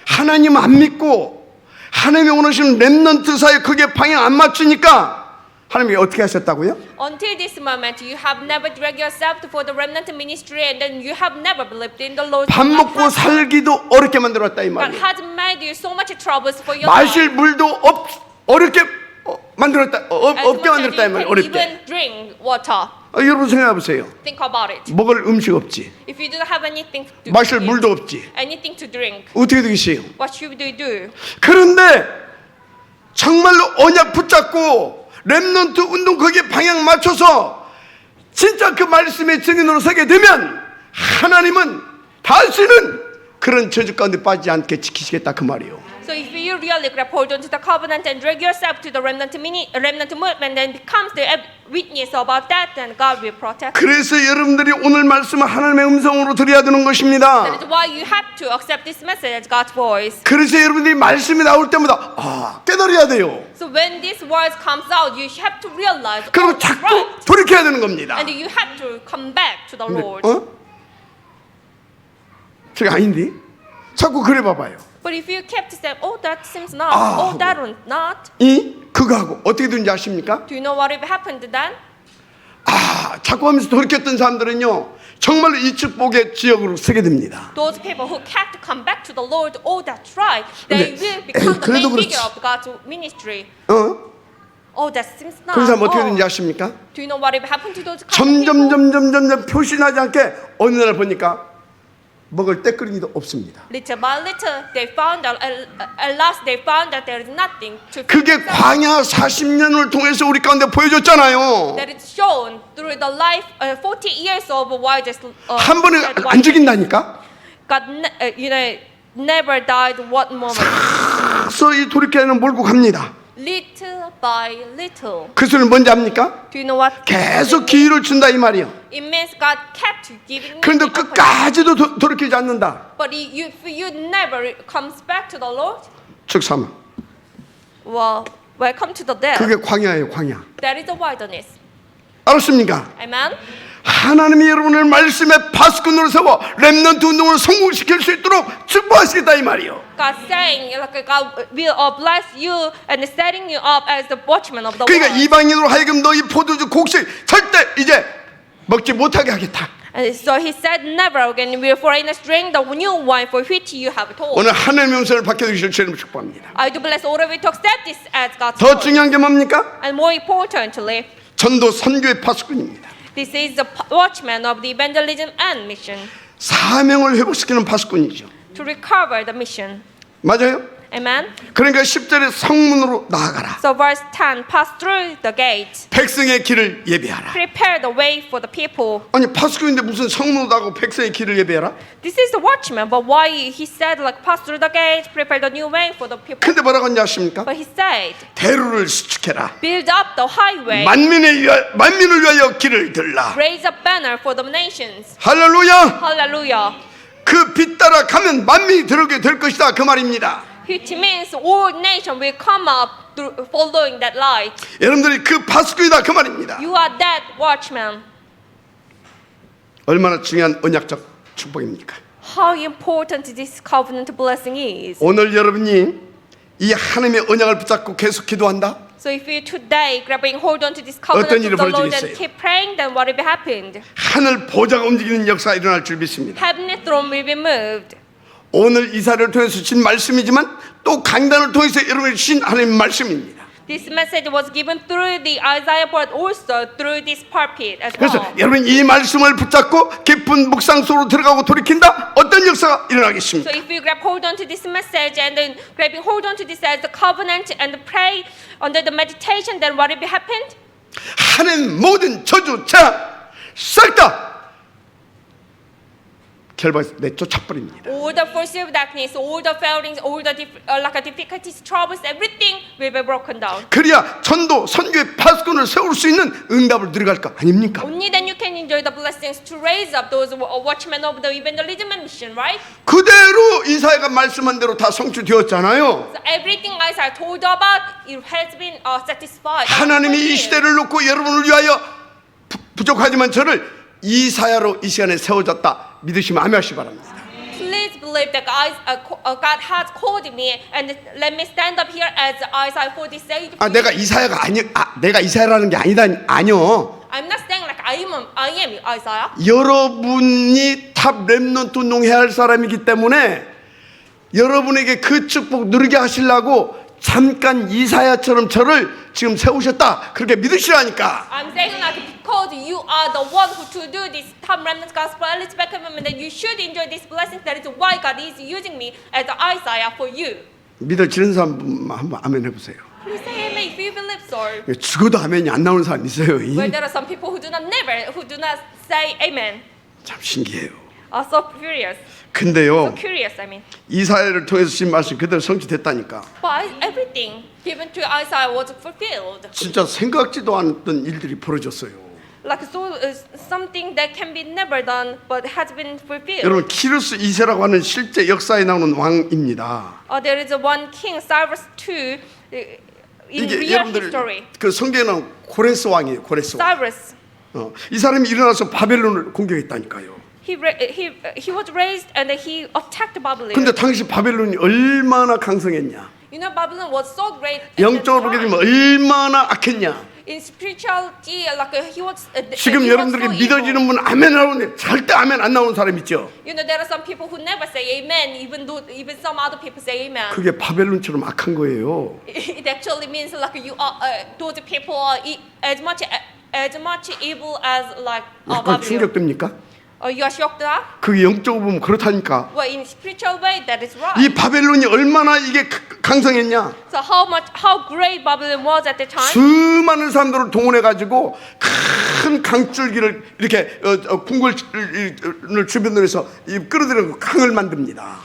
하나님 안 믿고 하나님이 원하시는 렘넌트 사이에 그게 방향 안 맞추니까 하나님이 어떻게 하셨다고요? Until this moment, you have never dragged yourself for the remnant ministry, and then you have never believed in the Lord. 밥 먹고 살기도 어렵게 만들었다 이 God 말이에요. has made you so much troubles for your 마실 life. 물도 어렵게 만들었다. As 없게 much as 만들었다 이 you 말이에요. can 어렵게. even drink water. 여러분 생각해 보세요. Think about it. 먹을 음식 없지. If you don't have anything to 마실 eat, 물도 없지. anything to drink, 어떻게 되겠어요? what should you do? 그런데 정말로 언약 붙잡고 렘넌트 운동 거기에 방향 맞춰서 진짜 그 말씀의 증인으로 서게 되면 하나님은 다시는 그런 저주 가운데 빠지지 않게 지키시겠다 그 말이에요. So if you really grab hold onto the covenant and drag yourself to the remnant movement and becomes the witness about that, then God will protect. 그래서 여러분들이 오늘 말씀을 하나님의 음성으로 들어야 되는 That 것입니다. is why you have to accept this message as God's voice. 그래서 여러분들이 말씀이 나올 때마다 깨달아야 돼요. So when this words comes out, you have to realize, 그리고 oh, 자꾸 right, 돌이켜야 되는 겁니다. and you have to come back to the Lord. 저게 아닌데? 자꾸 그래 봐봐요. But if you kept saying, oh, that seems not, Ah. oh, that one not, 그거하고 어떻게 되는지 아십니까? do you know what happened then? 자꾸 하면서 돌이켰던 사람들은요 정말로 이 축복의 지역으로 서게 됩니다. Those people who kept to come back to the Lord, oh, that's right, they 근데, will become the 그래도 main figure 그렇지. of God's ministry. 어? Oh, that seems not. 그런 사람 어떻게 Oh. 되는지 아십니까? Do you know what happened to those kind of people? 점점 표시나지 않게 어느 날 보니까 먹을 때거리도 없습니다. Little by little, they found out, at last they found that there is nothing to feed 그게 them. 광야 40년을 통해서 우리 가운데 보여줬잖아요. That is shown through the life, 40 years of wildest. 한 번에 안 죽인다니까. God, never died one moment. 그래서 이 돌이켜는 몰고 갑니다. Little by little. 그 소리는 뭔지 압니까? Do you know what? 계속 기회를 준다 이 말이에요. It means God kept giving you 그런데 the opportunity. 끝까지도 돌이키지 않는다. But if you never comes back to the Lord, 즉 사망. well, welcome to the death. 그게 광야예요, 광야. That is the wilderness. 알았습니까? Amen. 하나님이 여러분을 말씀의 파수꾼으로 세워 렘넌트 운동을 성공시킬 수 있도록 축복하시겠다 이 말이요. God saying, like God will bless you and setting you up as the watchman of the 그러니까 world. 이방인으로 하여금 너희 포도주 곡식 절대 이제 먹지 못하게 하겠다. And so he said, never again will foreigners drink the new wine for which you have told. 오늘 하나님의 음성을 받게 되기를 주님 축복합니다. I do bless all of you to accept this as God's 더 word. 중요한 게 뭡니까? And more importantly, 전도 선교의 파수꾼입니다. this is the watchman of the evangelism and mission 사명을 회복시키는 파수꾼이죠. to recover the mission. 맞아요? Amen. 그러니까 10절에 성문으로 나아가라. So verse 10, pass through the gate, 백성의 길을 예비하라. prepare the way for the people. 아니 파수꾼인데 무슨 성문으로 나가고 백성의 길을 예비하라? This is the watchman, but why he said like pass through the gate, prepare the new way for the people? 근데 뭐라고 하는지 아십니까? But he said, 대로를 수축해라. build up the highway, 만민을 위하여 길을 들라. raise a banner for the nations. 할렐루야. Hallelujah. 그 빛 따라 가면 만민이 들어오게 될 것이다 그 말입니다. Which means all nations will come up through following that light. 여러분들이 그 파수꾼이다 그 말입니다. You are that watchman. 얼마나 중요한 언약적 축복입니까? How important this covenant blessing is. 오늘 여러분이 이 하나님의 언약을 붙잡고 계속 기도한다. So if you today grabbing hold on to this 어떤 covenant 일이 of the Lord 벌어지겠어요? and keep praying, then what will be happened? 하늘 보좌가 움직이는 역사가 일어날 줄 믿습니다. Heavenly throne will be moved. 오늘 이사를 통해서 주신 말씀이지만 또 강단을 통해서 여러분이 주신 하나님의 말씀입니다. This message was given through the Isaiah, but also through this pulpit as 그래서 well. 여러분 이 말씀을 붙잡고 깊은 묵상 속으로 들어가고 돌이킨다 어떤 역사가 So 일어나겠습니까? if you grab hold on to this message and then grabbing hold on to this as the covenant and pray under the meditation, then what will be happened? 하는 모든 저주 재앙 싹 다 결박해서 내쫓아버립니다. All the forces of darkness, all the failings, all the difficulties, troubles, everything will be broken down. 그래야 전도 선교의 파수꾼을 세울 수 있는 응답을 들어갈 거 아닙니까? Only then you can enjoy the blessings to raise up those watchmen of the evangelism and mission, right? 그대로 이사야가 말씀한 대로 다 성취되었잖아요. So everything Isaiah told about, it has been satisfied. 하나님이 이 시대를 놓고 여러분을 위하여 부족하지만 저를 이사야로 이 시간에 세워졌다 믿으시면 아멘하시기 바랍니다. Please believe that God has called me and let me stand up here as Isaiah 46. 내가 이사야가 내가 이사야라는 게 아니다. 아니요. I'm not saying like I am Isaiah. 여러분이 탑 렘넌트 운동해야 할 사람이기 때문에 여러분에게 그 축복 누리게 하시려고 잠깐 이사야처럼 저를 지금 세우셨다. 그렇게 믿으시라니까. I'm saying like because you are the one who to do this top remnant gospel Elizabeth commandment, that you should enjoy this blessing. That is why God is using me as Isaiah for you. 믿어지는 사람 한번 아멘 해보세요. Please say amen if you believe so. 죽어도 아멘이 안 나오는 사람 있어요. But there are some people who do not say amen. 참 신기해요. So curious. 근데요, Curious, I mean. 이사야를 통해서 주신 말씀 그대로 성취됐다니까. But everything given to Isaiah was fulfilled. 진짜 생각지도 않았던 일들이 벌어졌어요. Like so, something that can be never done, but has been fulfilled. 여러분 키루스 2세라고 하는 실제 역사에 나오는 왕입니다. There is one king, Cyrus II, in 이게 real 여러분들 history. 그 성경에 나온 고레스 왕이에요. 고레스 왕. Cyrus. 이 사람이 일어나서 바벨론을 공격했다니까요. He was raised and he attacked Babylon. 근데 당시 바벨론이 얼마나 강성했냐? You know, Babylon was so great. at 영적으로 that 보게 time. 되면 얼마나 악했냐? In spirituality, like he was. 지금 he was 여러분들에게 so 믿어지는 evil. 분 아멘 하는데 절대 아멘 안 나오는 사람 있죠? You know, there are some people who never say amen, even some other people say amen. 그게 바벨론처럼 악한 거예요. It actually means like you are those people are as much evil as like 약간 Babylon. 충격됩니까? You are shocked now? 그게 영적으로 보면 그렇다니까. Well, in spiritual way, that is right. 이 바벨론이 얼마나 이게 강성했냐? So how great Babylon was at the time? 수많은 사람들을 동원해 가지고 큰 강줄기를 이렇게 궁궐을 주변으로 해서 끌어들이고 강을 만듭니다.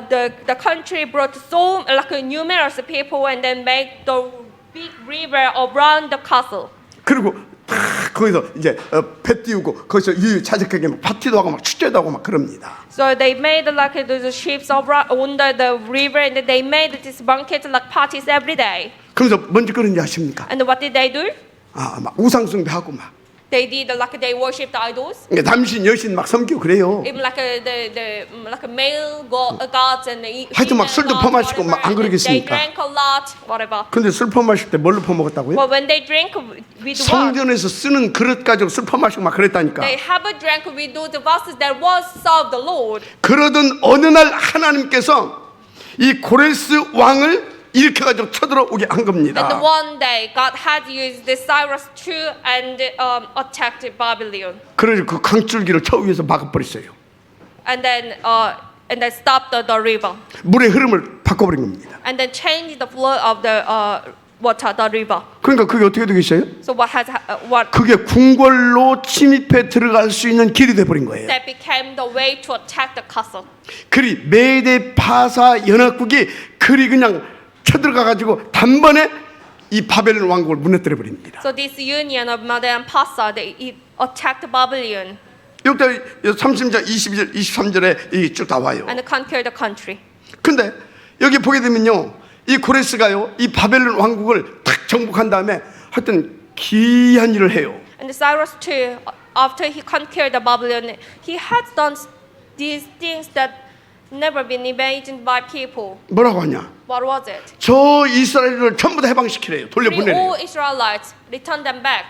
The country brought so like numerous people and then make the big river around the castle. 그리고 거기서 이제 배 띄우고 거기서 유유자적하게 막 파티도 하고 막 축제도 하고 막 그럽니다. So they made like the ships on the river and they made this banquet like parties every day. 그래서 뭔지 그런지 아십니까? And what did they do? 막 우상숭배하고 막 They did like they worshipped idols. 남신 여신 막 섬기고 그래요. Even like the male gods and the 하여튼 막 술도 퍼마시고 막안 They 그러겠습니까? drank a lot, whatever. 근데 술 퍼마실 때 뭘로 퍼먹었다고요? But when they drank with what? 성전에서 쓰는 그릇 가지고 술 퍼마시고 막 그랬다니까. They have a drank with those vases that was served the Lord. 그러던 어느 날 하나님께서 이 고레스 왕을 일으켜가지고 쳐들어오게 한 And 겁니다. one day, God had used the Cyrus II and attacked Babylon, 그래서 그 강줄기를 저 위에서 막아버렸어요. and then stopped the river, 물의 흐름을 바꿔버린 겁니다. and then changed the flow of the water, the river. 그러니까 그게 어떻게 되겠어요? So what 그게 궁궐로 침입해 들어갈 수 있는 길이 돼버린 거예요. that became the way to attack the castle. 그리 메데 파사 연합국이 그리 그냥 쳐들어가가지고 단번에 이 바벨론 왕국을 무너뜨려 버립니다. So this union of Mother and Pasa, they attacked Babylon 여기 30절, 22절, 23절에 이게 쭉 나와요. and conquered the country. 근데 여기 보게 되면요, 이 고레스가요, 이 바벨론 왕국을 탁 정복한 다음에 하여튼 기이한 일을 해요. And Cyrus II, after he conquered the Babylon, he has done these things that never been imagined by people. 뭐라고 하냐? What was it? 저 이스라엘을 전부 다 해방시키래요. Bring 돌려보내래요. all Israelites, return them back.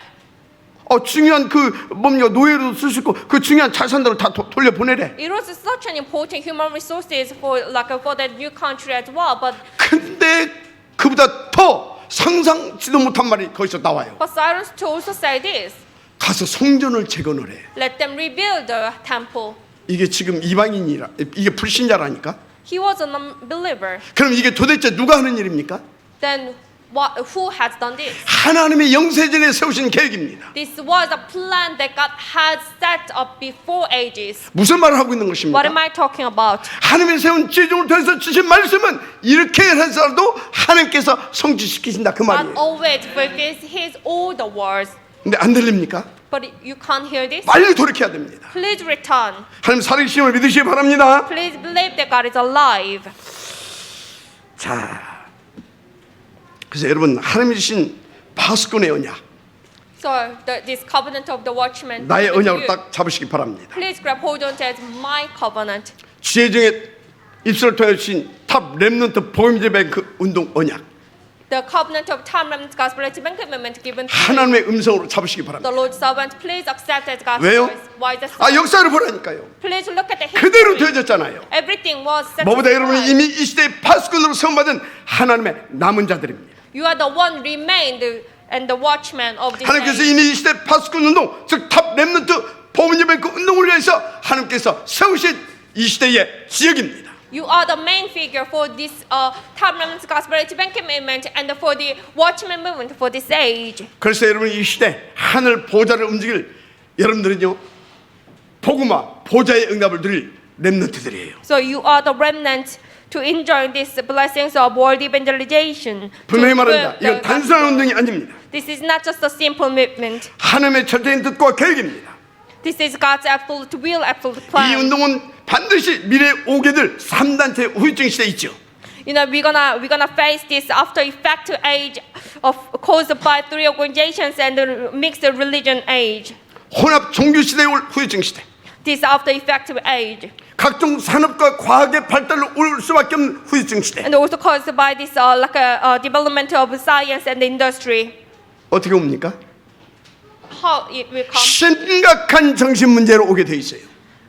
중요한 그 뭡니까 노예로 쓸 수 있고 그 중요한 자산들을 다 돌려보내래. It was such an important human resources for the new country as well. But 근데 그보다 더 상상지도 못한 말이 거기서 나와요. Cyrus II also said this: 가서 성전을 재건을 해. let them rebuild the temple. 이게 지금 이방인이라 이게 불신자라니까. He was a non-believer. 그럼 이게 도대체 누가 하는 일입니까? Then who has done this? 하나님의 영세전에 세우신 계획입니다. This was a plan that God had set up before ages. 무슨 말을 하고 있는 What 것입니까? am I talking about? 하나님의 세운 제종을 통해서 주신 말씀은 이렇게 해서라도 하나님께서 성취시키신다 그 God 말이에요. always fulfills His all the words. 근데 안 들립니까? But you can't hear this. 빨리 돌이켜야 됩니다. Please return. 하나님 살아계심을 믿으시기 바랍니다. Please believe that God is alive. 자, 그래서 여러분 하나님이 주신 파수꾼의 언약, So this covenant of the watchman. 나의 with 언약을 you, 딱 잡으시기 바랍니다. Please grab hold on to as my covenant. 지혜정의 입술을 통해 주신 탑 렘넌트 복음제 뱅크 운동 언약, The covenant of time remnant gospel commitment given to 하나님의 음성으로 잡으시기 바랍니다. the Lord's servant. Please accept as God's 왜요? voice. Why is that? 아, 역사를 보라니까요. Please look at the 그대로 history. 되어졌잖아요. Everything was set. 뭐보다 여러분은 이미 이 시대의 파수꾼으로 선받은 하나님의 남은 자들입니다. You are the one remained and the watchman of this 하나님께서 age. 이미 이 시대 파수꾼 운동, 즉 탑 렘넌트 복음제 뱅크 운동을 위해서 하나님께서 세우신 이 시대의 지역입니다. You are the main figure for this time remnant gospel commitment and for the watchman movement for this age. 그래서 여러분 이 시대 하늘 보좌를 움직일 여러분들은요 복음화 보좌의 응답을 드릴 렘넌트들이에요. So you are the remnant to enjoy these blessings of world evangelization. 분명히 to 말합니다. live 이건 the 단순한 gospel. 운동이 아닙니다. This is not just a simple movement. 하나님의 절대적인 뜻과 계획입니다. This is God's absolute will, absolute 이 plan. 운동은 반드시 미래에 오게 될 3단체 후유증 시대에 있죠. You know, we're gonna face this after effect age of caused by three organizations and the mixed religion age. 혼합 종교 시대에 올 후유증 시대. This after effect age, 각종 산업과 과학의 발달로 올 수밖에 없는 후유증 시대. and also caused by this like a development of science and industry. 어떻게 옵니까? How it will come 심각한 정신 문제로 오게 돼 있어요.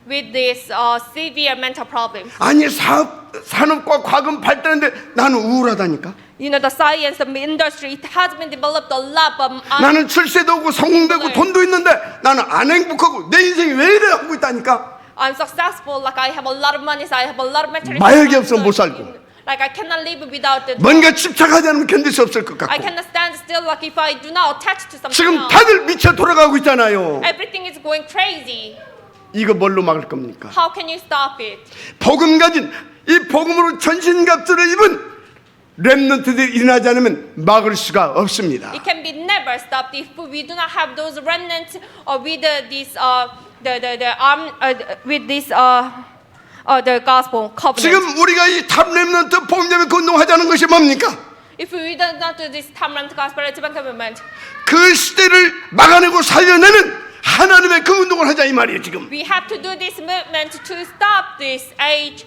with this severe mental problems. 아니 산업과 과학은 발달했는데 나는 우울하다니까. You know, the science and industry, it has been developed a lot, but 나는 출세도 오고 성공되고 돈도 있는데 나는 안 행복하고 내 인생이 왜 이래 하고 있다니까. I'm successful. Like I have a lot of money, so I have a lot of material. 마약이 없으면 못 살고. Like I cannot live without the. 뭔가 집착하지 않으면 견딜 수 없을 것 I 같고. cannot stand still. Like if I do not attach to something 지금 else. 다들 미쳐 돌아가고 있잖아요. Everything is going crazy. 이거 뭘로 막을 겁니까? How can you stop it? 복음 가진 이 복음으로 전신갑주를 입은 렘넌트들이 일어나지 않으면 막을 수가 없습니다. It can be never stopped if we do not have those remnants or with this with this the gospel covenant. 지금 우리가 이 탑 렘넌트 복음적인 운동하자는 것이 뭡니까? If we do not do this Tamram gospel movement, 그 시대를 막아내고 살려내는 하나님의 그 운동을 하자 이 말이에요. 지금 we have to do this movement to stop this age.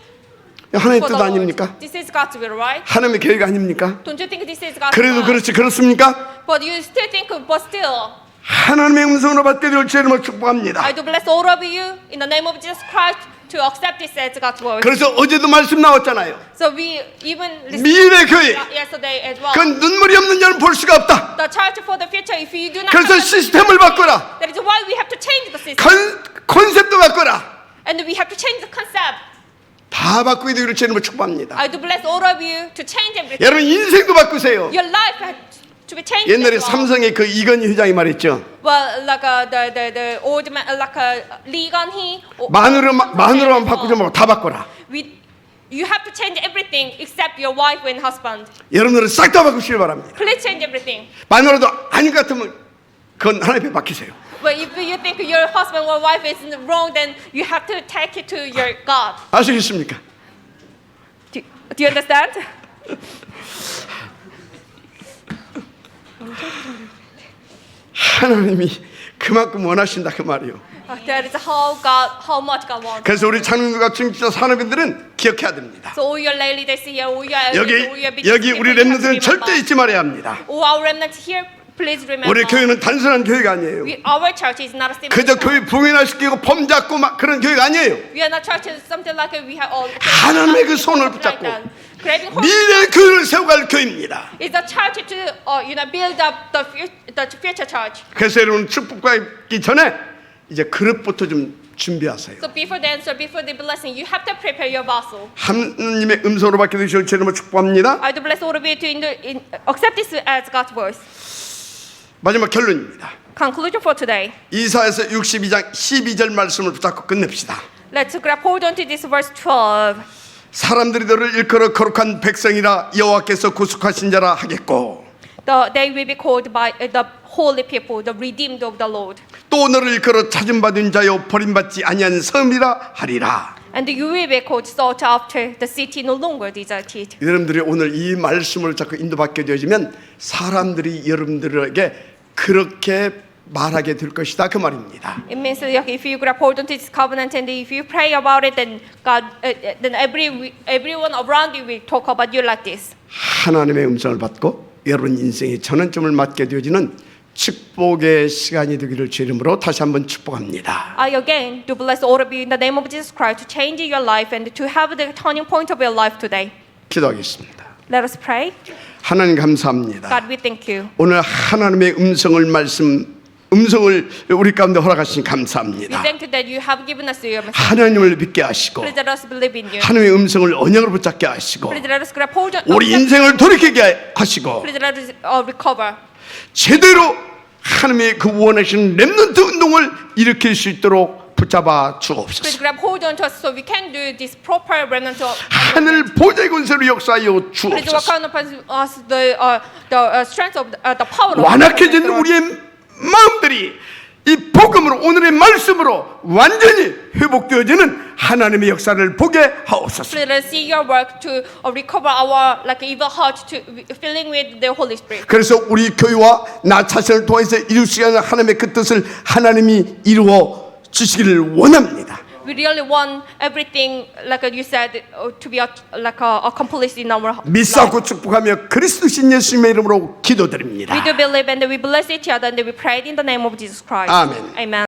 하나님의 for 뜻 the Lord. 아닙니까? This is God's will, right? 하나님의 계획 아닙니까? Don't you think this is God's 그래도 will? 그렇지 그렇습니까? But you still think, but still, 하나님의 음성으로 받게 될 죄를 축복합니다. I do bless all of you in the name of Jesus Christ to accept this as God's word. 그래서 어제도 말씀 나왔잖아요. So we even listened 미래 교회 yesterday as well. 그 눈물이 없는 자는 볼 수가 없다. The church for the future, if you do not 그래서 have the 시스템을 바꿔라. that is why we have to change the system. 컨셉도 바꿔라. And we have to change the concept. 다 바꾸게 되기를 주님을 축복합니다. I do bless all of you to change everything. 여러분 인생도 바꾸세요. Your life has to be changed. 옛날에 as well. 삼성의 그 이건희 회장이 말했죠. Well, like the old man, like Lee Gun-hee. 마누라만 바꾸지 말고 다 바꿔라. You have to change everything except your wife and husband. 여러분들은 싹 다 바꾸시길 바랍니다. Please change everything. 마누라도 아닌 것 같으면 그건 하나님 앞에 맡기세요. But if you think your husband or wife is wrong, then you have to take it to your God. 아시겠습니까? Do you understand? 하나님이 그만큼 원하신다 그 말이요. That is how much God wants. 그래서 우리 창릉과 중직자 산업인들은 기억해야 됩니다. So all your lady they see here, all your elders, 여기 all your big 여기 people, 우리 you have to 렘넌트는 절대 remember. 잊지 말아야 합니다. All our remnants here, please remember. 우리 교회는 단순한 교회가 아니에요. Our church is not a simple 그저 church. 교회 부인화시키고 폼 잡고 막 그런 교회가 아니에요. We are not church, it's something like we have all. 하나님의 그 손을 붙잡고 Grabbing hold 미래 교회를 세워갈 교회입니다. is a church to build up the future church. 그래서 여러분 축복받기 전에 이제 그릇부터 좀 준비하세요. So before the answer, before the blessing, you have to prepare your vessel. 하나님의 음성으로 받게 되실 주님을 축복합니다. I do bless all of you to accept this as God's voice. 마지막 결론입니다. Conclusion for today. 이사야서 62장 12절 말씀을 붙잡고 끝냅시다. Let's grab hold on to this verse 12. 사람들이 너를 일컬어 거룩한 백성이라 여호와께서 구속하신 자라 하겠고 They will be called by the holy people, the redeemed of the Lord. 또 너를 일컬어 찾음받은 자요 버림받지 아니한 섬이라 하리라. And you will be called sought after, the city no longer deserted. 여러분들이 오늘 이 말씀을 자꾸 인도받게 되어지면 사람들이 여러분들에게 그렇게 말하게 될 것이다 그 말입니다. It means that if you grab hold onto this covenant and if you pray about it, then God, then everyone around you will talk about you like this. 하나님의 음성을 받고 여러분 인생의 전환점을 맞게 되어지는 축복의 시간이 되기를 주 이름으로 다시 한번 축복합니다. I again do bless all of you in the name of Jesus Christ to change your life and to have the turning point of your life today. 기도하겠습니다. Let us pray. 하나님 감사합니다. God, we thank you. 오늘 하나님의 음성을 우리 가운데 허락하신 We 감사합니다. thank you that you have given us your message. 하나님을 믿게 하시고 Please let us believe in you. 하나님의 음성을 언약으로 붙잡게 하시고 Please let us grab hold on. 우리 인생을 돌이키게 하시고 Please let us recover. 제대로 하나님의 그 원하시는 렘넌트 운동을 일으킬 수 있도록 붙잡아 Please 주옵소서. grab hold on to us so we can do this proper remnant of. 하늘 보좌의 권세로 역사하여 Please work 주옵소서. on upon us the strength of the power of. 완악해진 우리의 마음들이 이 복음으로 오늘의 말씀으로 완전히 회복되어지는 하나님의 역사를 보게 하옵소서. Please let us see your work to recover our like evil heart to filling with the Holy Spirit. 그래서 우리 교회와 나 자신을 통해서 이룰 수 있는 하나님의 그 뜻을 하나님이 이루어 주시기를 원합니다. We really want everything, like you said, to be accomplished in our life. 믿사고 축복하며 그리스도신 예수님의 이름으로 기도드립니다. We do believe and we bless each other and we pray in the name of Jesus Christ. Amen. Amen.